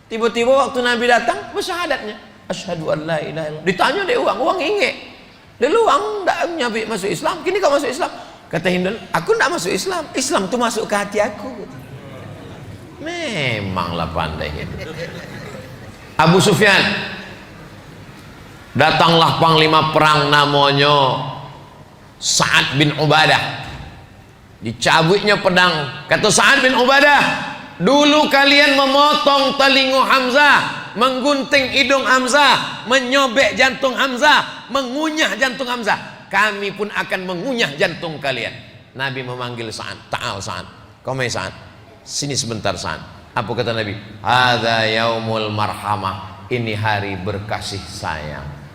Tiba-tiba waktu Nabi datang, bersyahadatnya. Asyhadu an la ilaha illallah. Ditanya dia uang ingat. Dia luang tak Nabi masuk Islam. Kini kau masuk Islam. Kata Hindun, aku tak masuk Islam. Islam tu masuk ke hati aku. Memanglah pandai. Abu Sufyan. Datanglah panglima perang namanya Sa'ad bin Ubadah. Dicabutnya pedang. Kata Sa'ad bin Ubadah, dulu kalian memotong telinga Hamzah, menggunting hidung Hamzah, menyobek jantung Hamzah, mengunyah jantung Hamzah. Kami pun akan mengunyah jantung kalian. Nabi memanggil Sa'ad. Ta'al Sa'ad. Kau mai Sa'ad. Sini sebentar Sa'ad. Apa kata Nabi? Hadza yaumul marhamah. Ini hari berkasih sayang.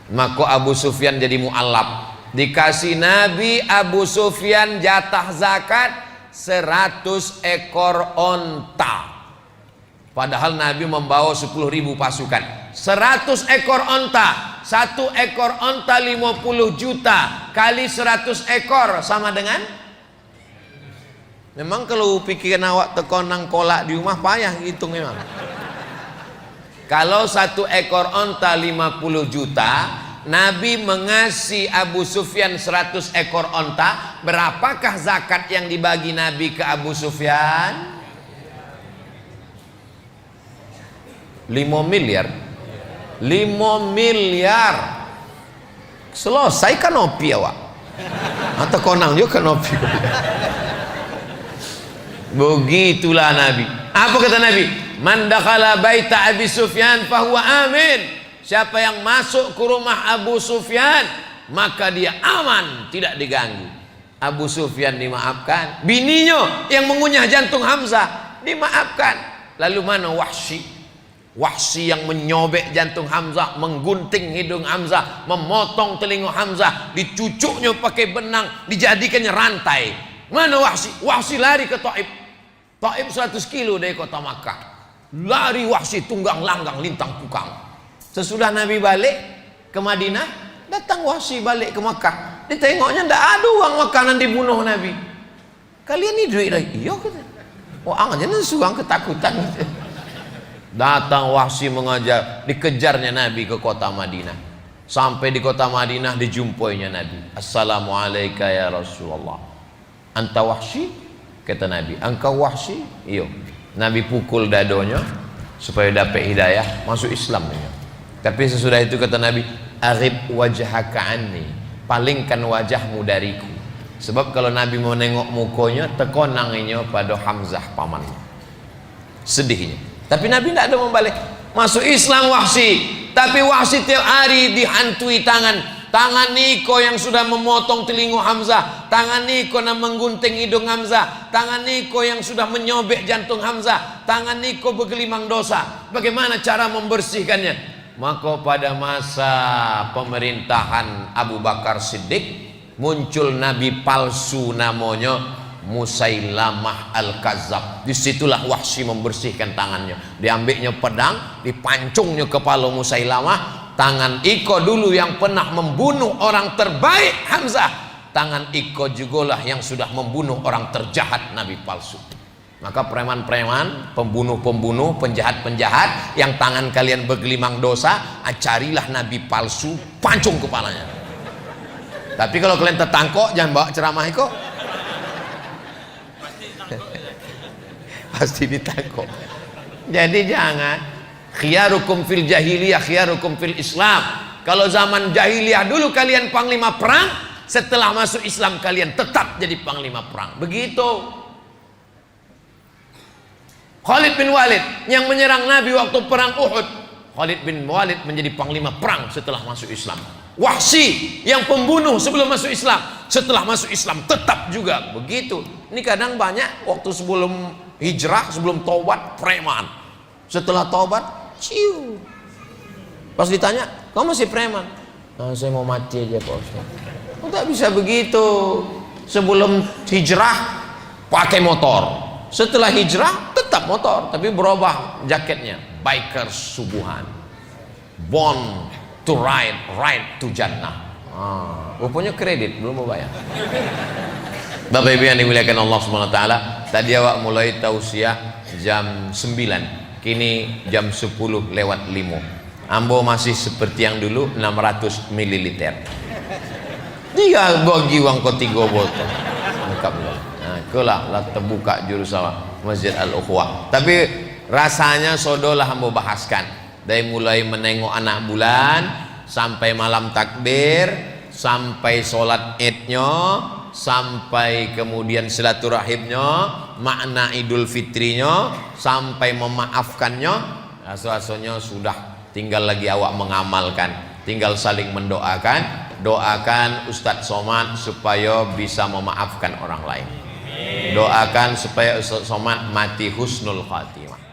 Maka Abu Sufyan jadi mu'allab. Dikasih Nabi Abu Sufyan jatah zakat 100 ekor onta. Padahal Nabi membawa 10.000 pasukan. 100 ekor onta. 1 ekor onta 50 juta kali 100 ekor sama dengan, memang kalau pikiran awak tekonang kolak di rumah payah hitung memang. Kalau 1 ekor onta 50 juta, Nabi mengasih Abu Sufyan 100 ekor onta. Berapakah zakat yang dibagi Nabi ke Abu Sufyan? 5 miliar. 5 miliar. Selesai kanopi awak. Atau konang juga kanopi. Begitulah Nabi. Apa kata Nabi? Man dakhala baita Abi Sufyan fahuwa amin. Siapa yang masuk ke rumah Abu Sufyan, maka dia aman, tidak diganggu. Abu Sufyan dimaafkan. Bininya yang mengunyah jantung Hamzah dimaafkan. Lalu mana Wahsy? Wahsy yang menyobek jantung Hamzah, menggunting hidung Hamzah, memotong telinga Hamzah, dicucuknya pakai benang, dijadikannya rantai. Mana Wahsy? Wahsy lari ke Taif. Taif 100 kilo dari kota Makkah. Lari Wahsy tunggang langgang lintang pukang. Sesudah Nabi balik ke Madinah, datang Wahsy balik ke Makkah. Ditengoknya tidak ada uang makanan dibunuh Nabi. Kalian ini duit lagi? Iya kata. Wah, aja suang ketakutan. Datang Wahsy mengajar, dikejarnya Nabi ke kota Madinah. Sampai di kota Madinah dijumpainya Nabi. Assalamualaikum ya Rasulullah. Anta Wahsy? Kata Nabi. Engkau Wahsy? Iya. Nabi pukul dadonya supaya dapat hidayah, masuk Islam. Tapi sesudah itu kata Nabi, "Aghib wajhaka anni." Palingkan wajahmu dariku. Sebab kalau Nabi mau nengok mukanya, tekonanginya pada Hamzah pamannya. Sedihnya. Tapi Nabi tidak ada membalik. Masuk Islam Wahsy. Tapi Wahsy tiap hari dihantui tangan. Tangan Niko yang sudah memotong telinga Hamzah. Tangan Niko yang menggunting hidung Hamzah. Tangan Niko yang sudah menyobek jantung Hamzah. Tangan Niko bergelimang dosa. Bagaimana cara membersihkannya? Maka pada masa pemerintahan Abu Bakar Siddiq, muncul nabi palsu namanya Musailamah Al-Kazzab. Disitulah Wahsy membersihkan tangannya. Diambilnya pedang, dipancungnya kepala Musailamah. Tangan Iko dulu yang pernah membunuh orang terbaik Hamzah, tangan Iko jugalah yang sudah membunuh orang terjahat nabi palsu. Maka preman-preman, pembunuh-pembunuh, penjahat-penjahat yang tangan kalian bergelimang dosa, carilah nabi palsu, pancung kepalanya. Tapi kalau kalian tertangkok, jangan bawa ceramah Iko. Pasti ditangkok. Jadi jangan. Khiyarukum fil jahiliyah, khiyarukum fil Islam. Kalau zaman jahiliyah dulu kalian panglima perang, setelah masuk Islam kalian tetap jadi panglima perang. Begitu. Khalid bin Walid yang menyerang Nabi waktu perang Uhud, Khalid bin Walid menjadi panglima perang setelah masuk Islam. Wahsy yang pembunuh sebelum masuk Islam, setelah masuk Islam tetap juga begitu. Ini kadang banyak waktu sebelum hijrah, sebelum taubat preman, setelah taubat ciu. Pas ditanya, kamu masih preman? Nah, saya mau mati aja Pak Ustaz. Oh, tak bisa begitu. Sebelum hijrah pakai motor, setelah hijrah tetap motor, tapi berubah jaketnya, bikers subuhan, born to ride to Jannah. Rupanya kredit belum mau bayar. Bapak Ibu yang dimuliakan Allah Subhanahu wa taala, tadi awak mulai tausiah jam 9. kini jam 10 lewat 5. Ambo masih seperti yang dulu 600 ml. Dia bagi uang ko 3 botol. Lengkap lah. Nah, itulah lah terbuka jurusan Masjid Al-Ukhwah. Tapi rasanya sodolah ambo bahaskan. Dari mulai menengok anak bulan sampai malam takbir, sampai sholat idnya, sampai kemudian silaturahimnya, makna Idul Fitrinya, sampai memaafkannya, asal-asalnya sudah tinggal lagi awak mengamalkan, tinggal saling mendoakan. Doakan Ustadz Somad supaya bisa memaafkan orang lain. Doakan supaya Ustadz Somad mati husnul khatimah.